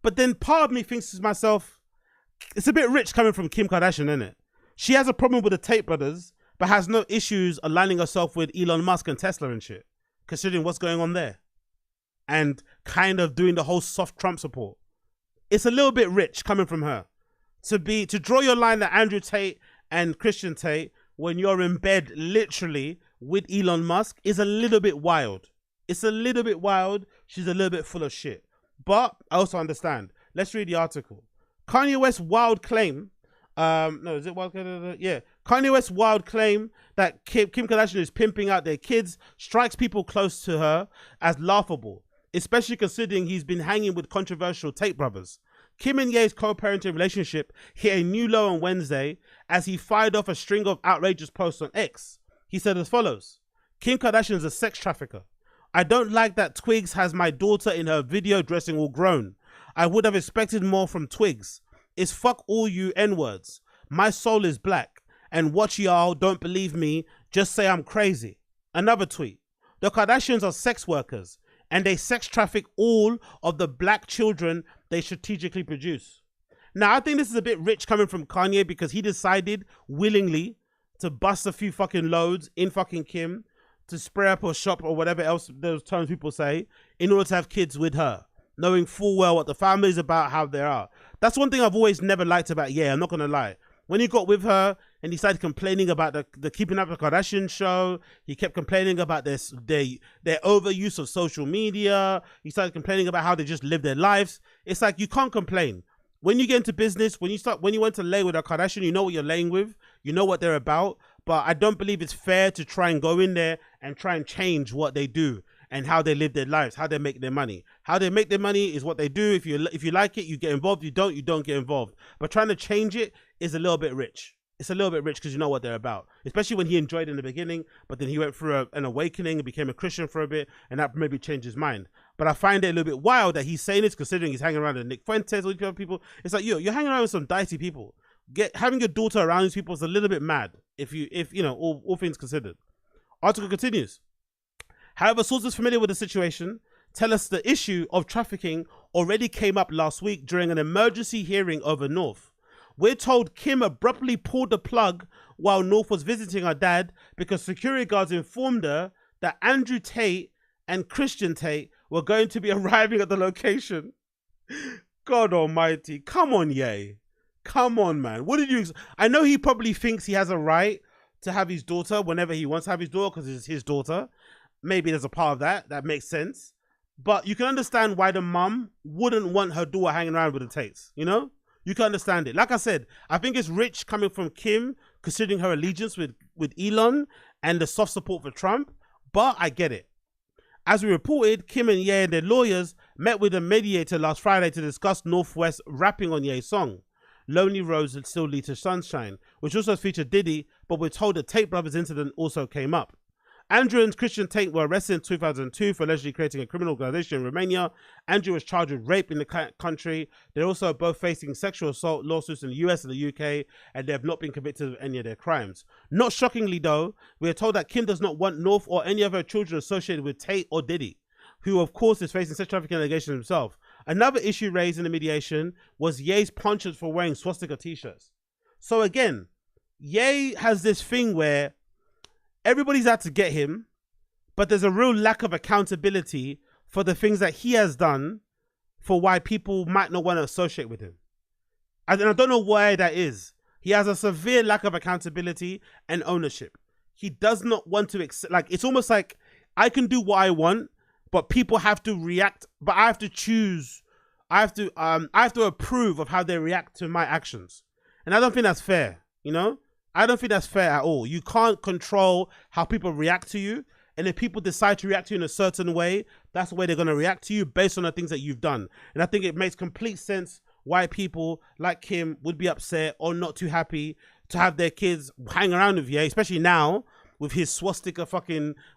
But then part of me thinks to myself, it's a bit rich coming from Kim Kardashian, isn't it? She has a problem with the Tate brothers, but has no issues aligning herself with Elon Musk and Tesla and shit, considering what's going on there. And kind of doing the whole soft Trump support. It's a little bit rich coming from her. To draw your line at Andrew Tate and Christian Tate when you're in bed literally with Elon Musk is a little bit wild. It's a little bit wild. She's a little bit full of shit. But I also understand. Let's read the article. Kanye West's wild claim. Yeah. Kanye West's wild claim that Kim Kardashian is pimping out their kids strikes people close to her as laughable, especially considering he's been hanging with controversial Tate brothers. Kim and Ye's co-parenting relationship hit a new low on Wednesday as he fired off a string of outrageous posts on X. He said as follows: Kim Kardashian is a sex trafficker. I don't like that Twigs has my daughter in her video dressing all grown. I would have expected more from Twigs. It's fuck all you N-words. My soul is black. And watch y'all don't believe me, just say I'm crazy. Another tweet. The Kardashians are sex workers and they sex traffic all of the black children they strategically produce. Now, I think this is a bit rich coming from Kanye because he decided willingly to bust a few fucking loads in fucking Kim to spray up or shop or whatever else those terms people say in order to have kids with her, knowing full well what the family's about, how they are. That's one thing I've always never liked about Ye, I'm not going to lie. When he got with her and he started complaining about the Keeping Up with the Kardashian show, he kept complaining about their overuse of social media. He started complaining about how they just live their lives. It's like, you can't complain. When you get into business, when you went to lay with a Kardashian, you know what you're laying with, you know what they're about. But I don't believe it's fair to try and go in there and try and change what they do and how they live their lives, how they make their money. How they make their money is what they do. If you like it, you get involved. You don't get involved. But trying to change it is a little bit rich. It's a little bit rich because you know what they're about, especially when he enjoyed in the beginning, but then he went through an awakening and became a Christian for a bit, and that maybe changed his mind. But I find it a little bit wild that he's saying this, considering he's hanging around with Nick Fuentes, all these other people. It's like, you're hanging around with some dicey people. Having your daughter around these people is a little bit mad, if you know, all things considered. Article continues. However, sources familiar with the situation tell us the issue of trafficking already came up last week during an emergency hearing over North. We're told Kim abruptly pulled the plug while North was visiting her dad because security guards informed her that Andrew Tate and Christian Tate were going to be arriving at the location. God almighty. Come on, Ye. Come on, man. What did you... I know he probably thinks he has a right to have his daughter whenever he wants to have his daughter because it's his daughter. Maybe there's a part of that. That makes sense. But you can understand why the mum wouldn't want her daughter hanging around with the Tates, you know? You can understand it. Like I said, I think it's rich coming from Kim, considering her allegiance with Elon and the soft support for Trump, but I get it. As we reported, Kim and Ye and their lawyers met with a mediator last Friday to discuss North West rapping on Ye's song, Lonely Roads That Still Lead to Sunshine, which also featured Diddy, but we're told the Tate brothers incident also came up. Andrew and Christian Tate were arrested in 2002 for allegedly creating a criminal organization in Romania. Andrew was charged with rape in the country. They're also both facing sexual assault lawsuits in the US and the UK, and they have not been convicted of any of their crimes. Not shockingly though, we are told that Kim does not want North or any of her children associated with Tate or Diddy, who of course is facing sex trafficking allegations himself. Another issue raised in the mediation was Ye's punches for wearing swastika t-shirts. So again, Ye has this thing where everybody's out to get him, but there's a real lack of accountability for the things that he has done for why people might not want to associate with him. And I don't know why that is. He has a severe lack of accountability and ownership. He does not want to accept, like, it's almost like I can do what I want, but people have to react, but I have to choose. I have to approve of how they react to my actions. And I don't think that's fair, you know? I don't think that's fair at all. You can't control how people react to you. And if people decide to react to you in a certain way, that's the way they're going to react to you based on the things that you've done. And I think it makes complete sense why people like Kim would be upset or not too happy to have their kids hang around with you, especially now with his swastika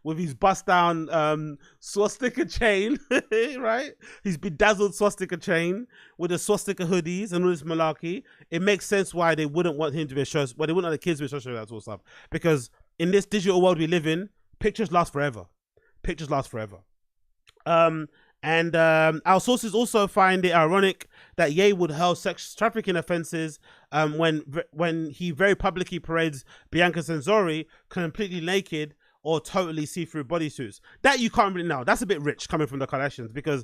with his bust down swastika chain, right? His bedazzled swastika chain with the swastika hoodies and all this malarkey. It makes sense why they wouldn't want him to be why they wouldn't want the kids to be associated with that sort of stuff. Because in this digital world we live in, pictures last forever. Pictures last forever. Our sources also find it ironic that Ye would hurl sex trafficking offenses when he very publicly parades Bianca Censori completely naked or totally see-through bodysuits. That you can't really know. That's a bit rich coming from the Kardashians because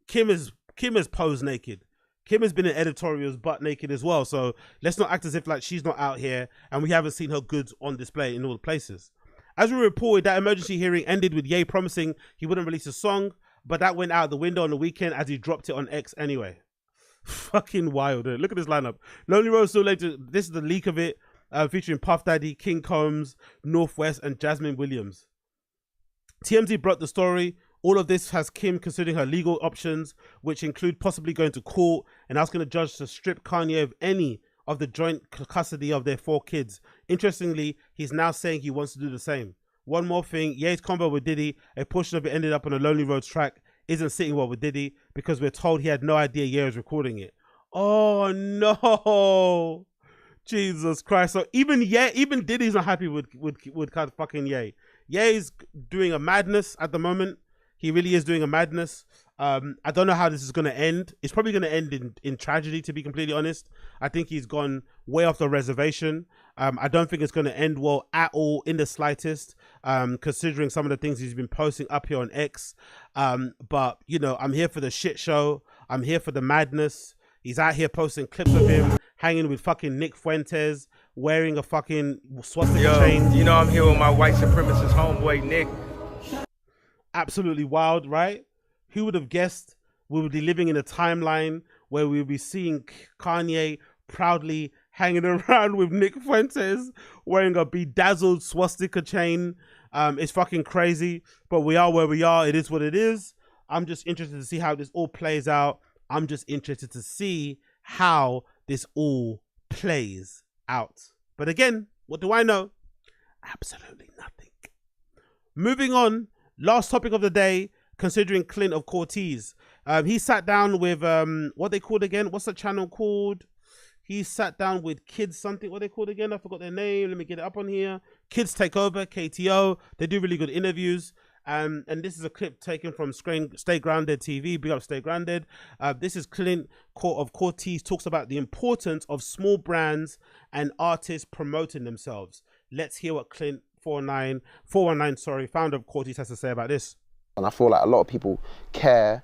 Kim has posed naked. Kim has been in editorials butt naked as well. So let's not act as if like she's not out here and we haven't seen her goods on display in all the places. As we reported, that emergency hearing ended with Ye promising he wouldn't release a song, but that went out the window on the weekend as he dropped it on X anyway. Fucking wild. Look at this lineup. Lonely Road Still Later. This is the leak of it, featuring Puff Daddy, King Combs, North West, and Jasmine Williams. TMZ broke the story. All of this has Kim considering her legal options, which include possibly going to court and asking the judge to strip Kanye of any of the joint custody of their 4 kids. Interestingly, he's now saying he wants to do the same. One more thing, Ye's combo with Diddy, a portion of it ended up on a Lonely Roads track, isn't sitting well with Diddy because we're told he had no idea Ye was recording it. Oh no, Jesus Christ! So even Diddy's not happy with kind of fucking Ye. Ye's doing a madness at the moment. He really is doing a madness. I don't know how this is going to end. It's probably going to end in tragedy, to be completely honest. I think he's gone way off the reservation. I don't think it's going to end well at all in the slightest, considering some of the things he's been posting up here on X. But, you know, I'm here for the shit show. I'm here for the madness. He's out here posting clips of him hanging with fucking Nick Fuentes, wearing a fucking swastika chain. You know I'm here with my white supremacist homeboy, Nick. Absolutely wild, right? Who would have guessed we would be living in a timeline where we would be seeing Kanye proudly hanging around with Nick Fuentes wearing a bedazzled swastika chain It's fucking crazy, but we are where we are. It is what it is. I'm just interested to see how this all plays out. I'm just interested to see how this all plays out. But again, what do I know? Absolutely nothing. Moving on, last topic of the day, considering Clint of Corteiz. He sat down with, what they called again? What's the channel called? He sat down with Kids something. What they called again? I forgot their name. Let me get it up on here. Kids Take Over, KTO. They do really good interviews. And this is a clip taken from Stay Grounded TV. Big up Stay Grounded. This is Clint of Corteiz talks about the importance of small brands and artists promoting themselves. Let's hear what Clint419, founder of Corteiz, has to say about this. And I feel like a lot of people care.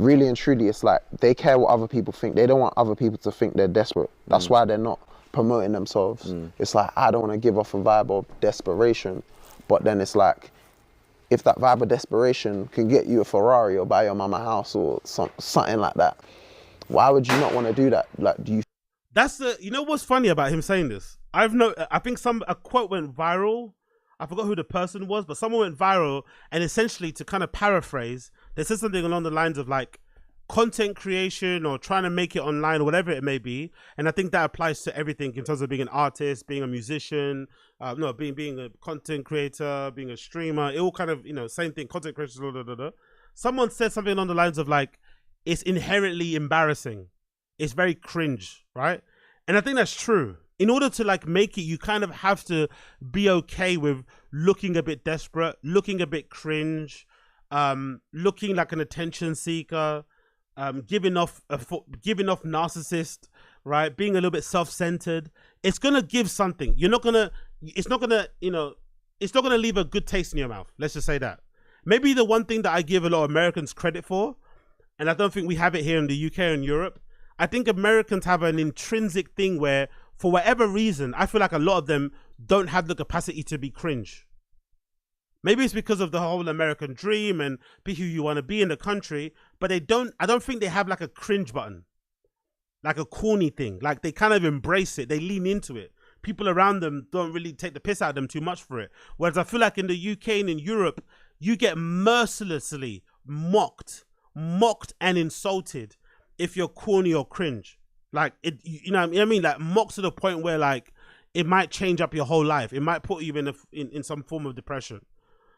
Really and truly, it's like they care what other people think. They don't want other people to think they're desperate. That's why they're not promoting themselves. It's like, I don't want to give off a vibe of desperation. But then it's like, if that vibe of desperation can get you a Ferrari or buy your mama a house or something like that, why would you not want to do that? Like, do you? That's the, you know what's funny about him saying this? I think a quote went viral. I forgot who the person was, but someone went viral, and essentially, to kind of paraphrase, they said something along the lines of like content creation or trying to make it online or whatever it may be. And I think that applies to everything in terms of being an artist, being a musician, being a content creator, being a streamer. It all kind of, same thing, content creators, blah, blah, blah, blah. Someone said something along the lines of like, it's inherently embarrassing. It's very cringe, right? And I think that's true. In order to like make it, you kind of have to be okay with looking a bit desperate, looking a bit cringe, looking like an attention seeker, giving off narcissist, right? Being a little bit self-centered. It's gonna give something. It's not gonna leave a good taste in your mouth. Let's just say that. Maybe the one thing that I give a lot of Americans credit for, and I don't think we have it here in the UK and Europe, I think Americans have an intrinsic thing where, for whatever reason, I feel like a lot of them don't have the capacity to be cringe. Maybe it's because of the whole American dream and be who you want to be in the country, but I don't think they have like a cringe button, like a corny thing. Like they kind of embrace it, they lean into it. People around them don't really take the piss out of them too much for it. Whereas I feel like in the UK and in Europe, you get mercilessly mocked and insulted if you're corny or cringe. Like it, you know what I mean? Like mocked to the point where like it might change up your whole life. It might put you in some form of depression.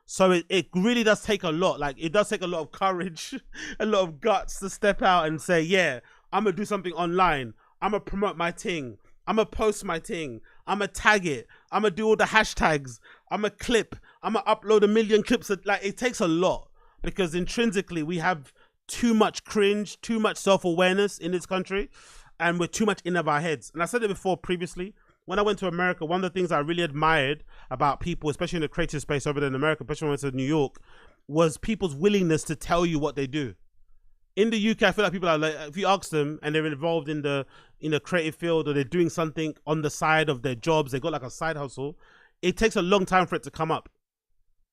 So it really does take a lot. Like it does take a lot of courage, a lot of guts to step out and say, yeah, I'm gonna do something online. I'm gonna promote my thing. I'm gonna post my thing. I'm gonna tag it. I'm gonna do all the hashtags. I'm gonna clip. I'm gonna upload 1 million clips. Like it takes a lot because intrinsically we have too much cringe, too much self-awareness in this country. And we're too much in of our heads. And I said it before previously, when I went to America, one of the things I really admired about people, especially in the creative space over there in America, especially when I went to New York, was people's willingness to tell you what they do. In the UK, I feel like people are like, if you ask them and they're involved in the creative field or they're doing something on the side of their jobs, they got like a side hustle, it takes a long time for it to come up.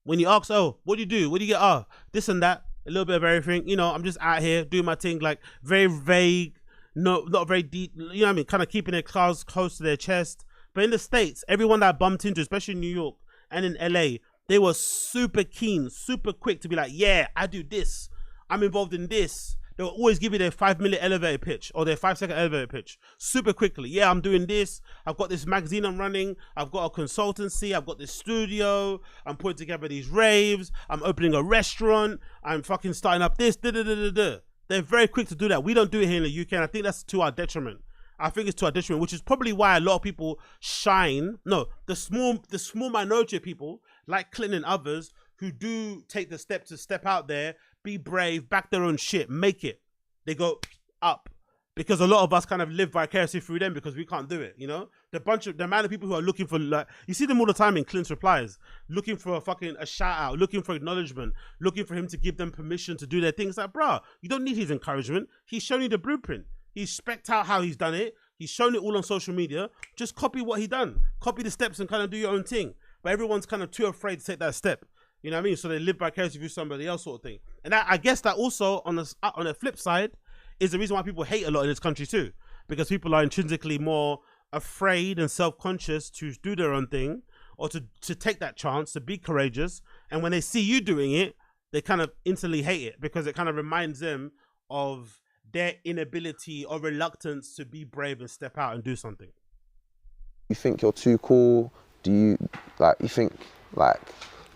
When you ask, oh, what do you do? What do you get? Oh, this and that, a little bit of everything. I'm just out here doing my thing, like very vague. No, not very deep, you know what I mean? Kind of keeping their cards close to their chest. But in the States, everyone that I bumped into, especially in New York and in LA, they were super keen, super quick to be like, yeah, I do this. I'm involved in this. They'll always give you their 5-minute elevator pitch or their 5-second elevator pitch super quickly. Yeah, I'm doing this. I've got this magazine I'm running. I've got a consultancy. I've got this studio. I'm putting together these raves. I'm opening a restaurant. I'm fucking starting up this, da-da-da-da-da. They're very quick to do that. We don't do it here in the UK, and I think that's to our detriment. I think it's to our detriment, which is probably why a lot of people shine. No, the small minority of people, like Clinton and others, who do take the step to step out there, be brave, back their own shit, make it. They go up. Because a lot of us kind of live vicariously through them because we can't do it, The amount of people who are looking for, like, you see them all the time in Clint's replies, looking for a shout out, looking for acknowledgement, looking for him to give them permission to do their things. Like, bruh, you don't need his encouragement. He's shown you the blueprint. He's specced out how he's done it. He's shown it all on social media. Just copy what he done. Copy the steps and kind of do your own thing. But everyone's kind of too afraid to take that step. You know what I mean? So they live vicariously through somebody else sort of thing. And I guess that also on the flip side, is the reason why people hate a lot in this country too, because people are intrinsically more afraid and self-conscious to do their own thing or to take that chance, to be courageous. And when they see you doing it, they kind of instantly hate it because it kind of reminds them of their inability or reluctance to be brave and step out and do something. You think you're too cool? Do you think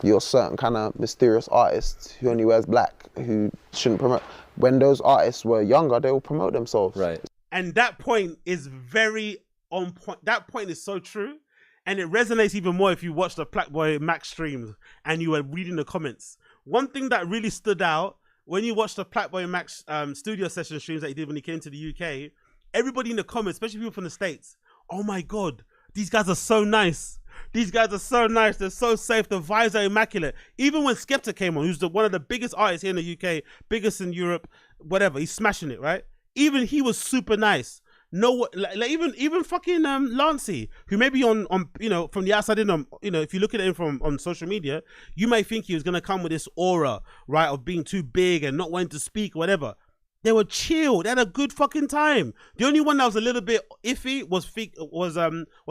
you're a certain kind of mysterious artist who only wears black, who shouldn't promote? When those artists were younger, they will promote themselves. Right. And that point is very on point. That point is so true. And it resonates even more if you watch the Blackboy Max streams and you were reading the comments. One thing that really stood out when you watched the Blackboy Max studio session streams that he did when he came to the UK, everybody in the comments, especially people from the States, oh my God, these guys are so nice. These guys are so nice. They're so safe. The vibes are immaculate. Even when Skepta came on, who's one of the biggest artists here in the UK, biggest in Europe, whatever, he's smashing it, right? Even he was super nice. No, like even fucking Lancey, who maybe on from the outside in, if you look at him from on social media, you may think he was gonna come with this aura, right, of being too big and not wanting to speak, or whatever. They were chill. They had a good fucking time. The only one that was a little bit iffy was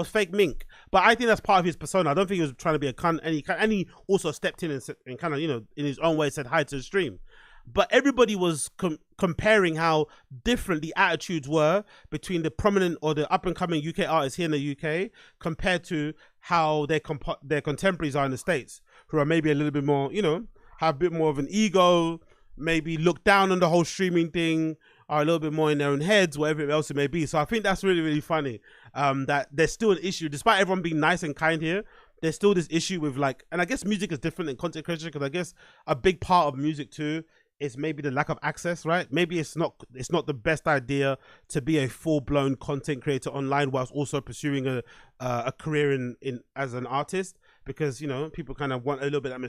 Fake Mink, but I think that's part of his persona. I don't think he was trying to be a cunt, and he also stepped in and kind of in his own way said hi to the stream. But everybody was comparing how different the attitudes were between the prominent or the up-and-coming UK artists here in the UK compared to how their contemporaries are in the States, who are maybe a little bit more, have a bit more of an ego, maybe look down on the whole streaming thing, are a little bit more in their own heads, whatever else it may be. So I think that's really, really funny, that there's still an issue, despite everyone being nice and kind here, there's still this issue with and I guess music is different than content creation, because I guess a big part of music too is maybe the lack of access, right? Maybe it's not the best idea to be a full-blown content creator online whilst also pursuing a career in as an artist, because people kind of want a little bit of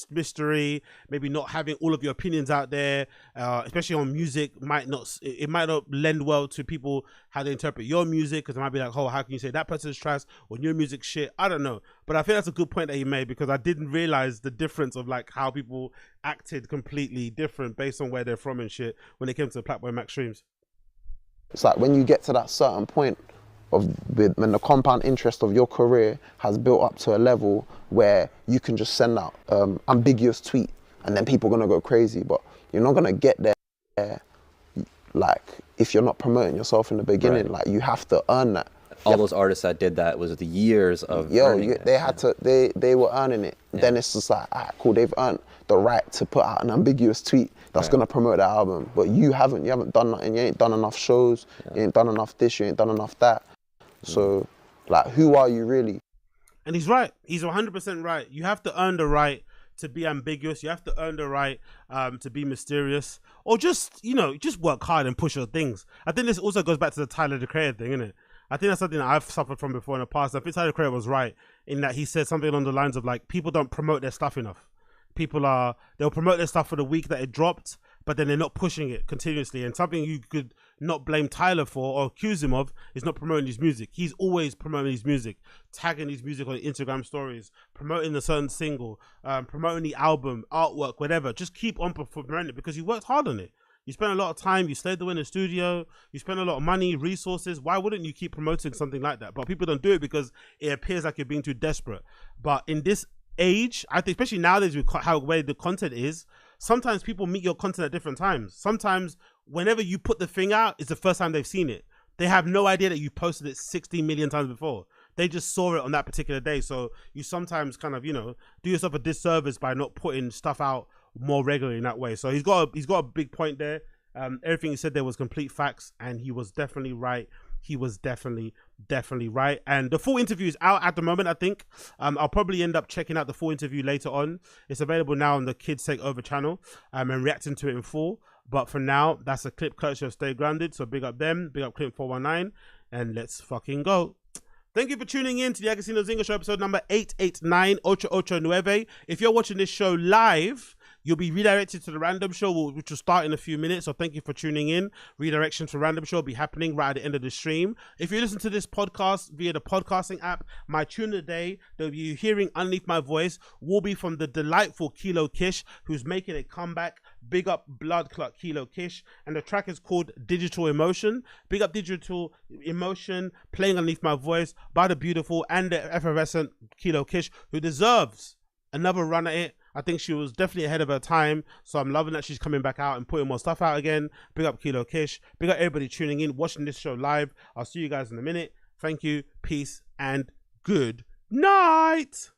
mystery, maybe not having all of your opinions out there, especially on music might not lend well to people how they interpret your music, because it might be like, oh, how can you say that person's trash when your music shit? I don't know, but I think that's a good point that he made, because I didn't realize the difference of how people acted completely different based on where they're from and shit when it came to the Blackboy Max streams. It's like when you get to that certain point when the compound interest of your career has built up to a level where you can just send out ambiguous tweet and then people are gonna go crazy, but you're not gonna get there if you're not promoting yourself in the beginning. Right. You have to earn that. All those artists that did that was the years of earning it. They were earning it. Yeah. Then it's just cool, they've earned the right to put out an ambiguous tweet that's gonna promote that album, but you haven't done nothing. You ain't done enough shows, you ain't done enough this, you ain't done enough that. So, who are you really? And he's right. He's 100% right. You have to earn the right to be ambiguous. You have to earn the right to be mysterious, or just work hard and push your things. I think this also goes back to the Tyler the Creator thing, isn't it? I think that's something that I've suffered from before in the past. I think Tyler the Creator was right in that he said something along the lines of people don't promote their stuff enough. They'll promote their stuff for the week that it dropped, but then they're not pushing it continuously. And something you could not blame Tyler for or accuse him of is not promoting his music. He's always promoting his music, tagging his music on Instagram stories, promoting a certain single, promoting the album, artwork, whatever. Just keep on promoting it because you worked hard on it. You spent a lot of time, you stayed away in the studio, you spent a lot of money, resources. Why wouldn't you keep promoting something like that? But people don't do it because it appears like you're being too desperate. But in this age, I think, especially nowadays with how way the content is, sometimes people meet your content at different times. Sometimes whenever you put the thing out, it's the first time they've seen it. They have no idea that you posted it 60 million times before. They just saw it on that particular day. So you sometimes kind of, do yourself a disservice by not putting stuff out more regularly in that way. So he's got a big point there. Everything he said there was complete facts, and he was definitely right. He was definitely right. And the full interview is out at the moment, I think. I'll probably end up checking out the full interview later on. It's available now on the Kids Take Over channel, and reacting to it in full. But for now, that's a clip courtesy of Stay Grounded. So big up them, big up Clint419, and let's fucking go. Thank you for tuning in to the Agostinho Zinga Show, episode number 889, Ocho Nueve. If you're watching this show live, you'll be redirected to the Random Show, which will start in a few minutes. So thank you for tuning in. Redirection to Random Show will be happening right at the end of the stream. If you listen to this podcast via the podcasting app, my tune of the day that you're hearing underneath my voice will be from the delightful Kilo Kish, who's making a comeback Big up Blood Clot Kilo Kish, and the track is called Digital Emotion. Big up Digital Emotion, playing underneath my voice by the beautiful and the effervescent Kilo Kish, who deserves another run at it. I think she was definitely ahead of her time, so I'm loving that she's coming back out and putting more stuff out again. Big up Kilo Kish. Big up everybody tuning in, watching this show live. I'll see you guys in a minute. Thank you, peace, and good night.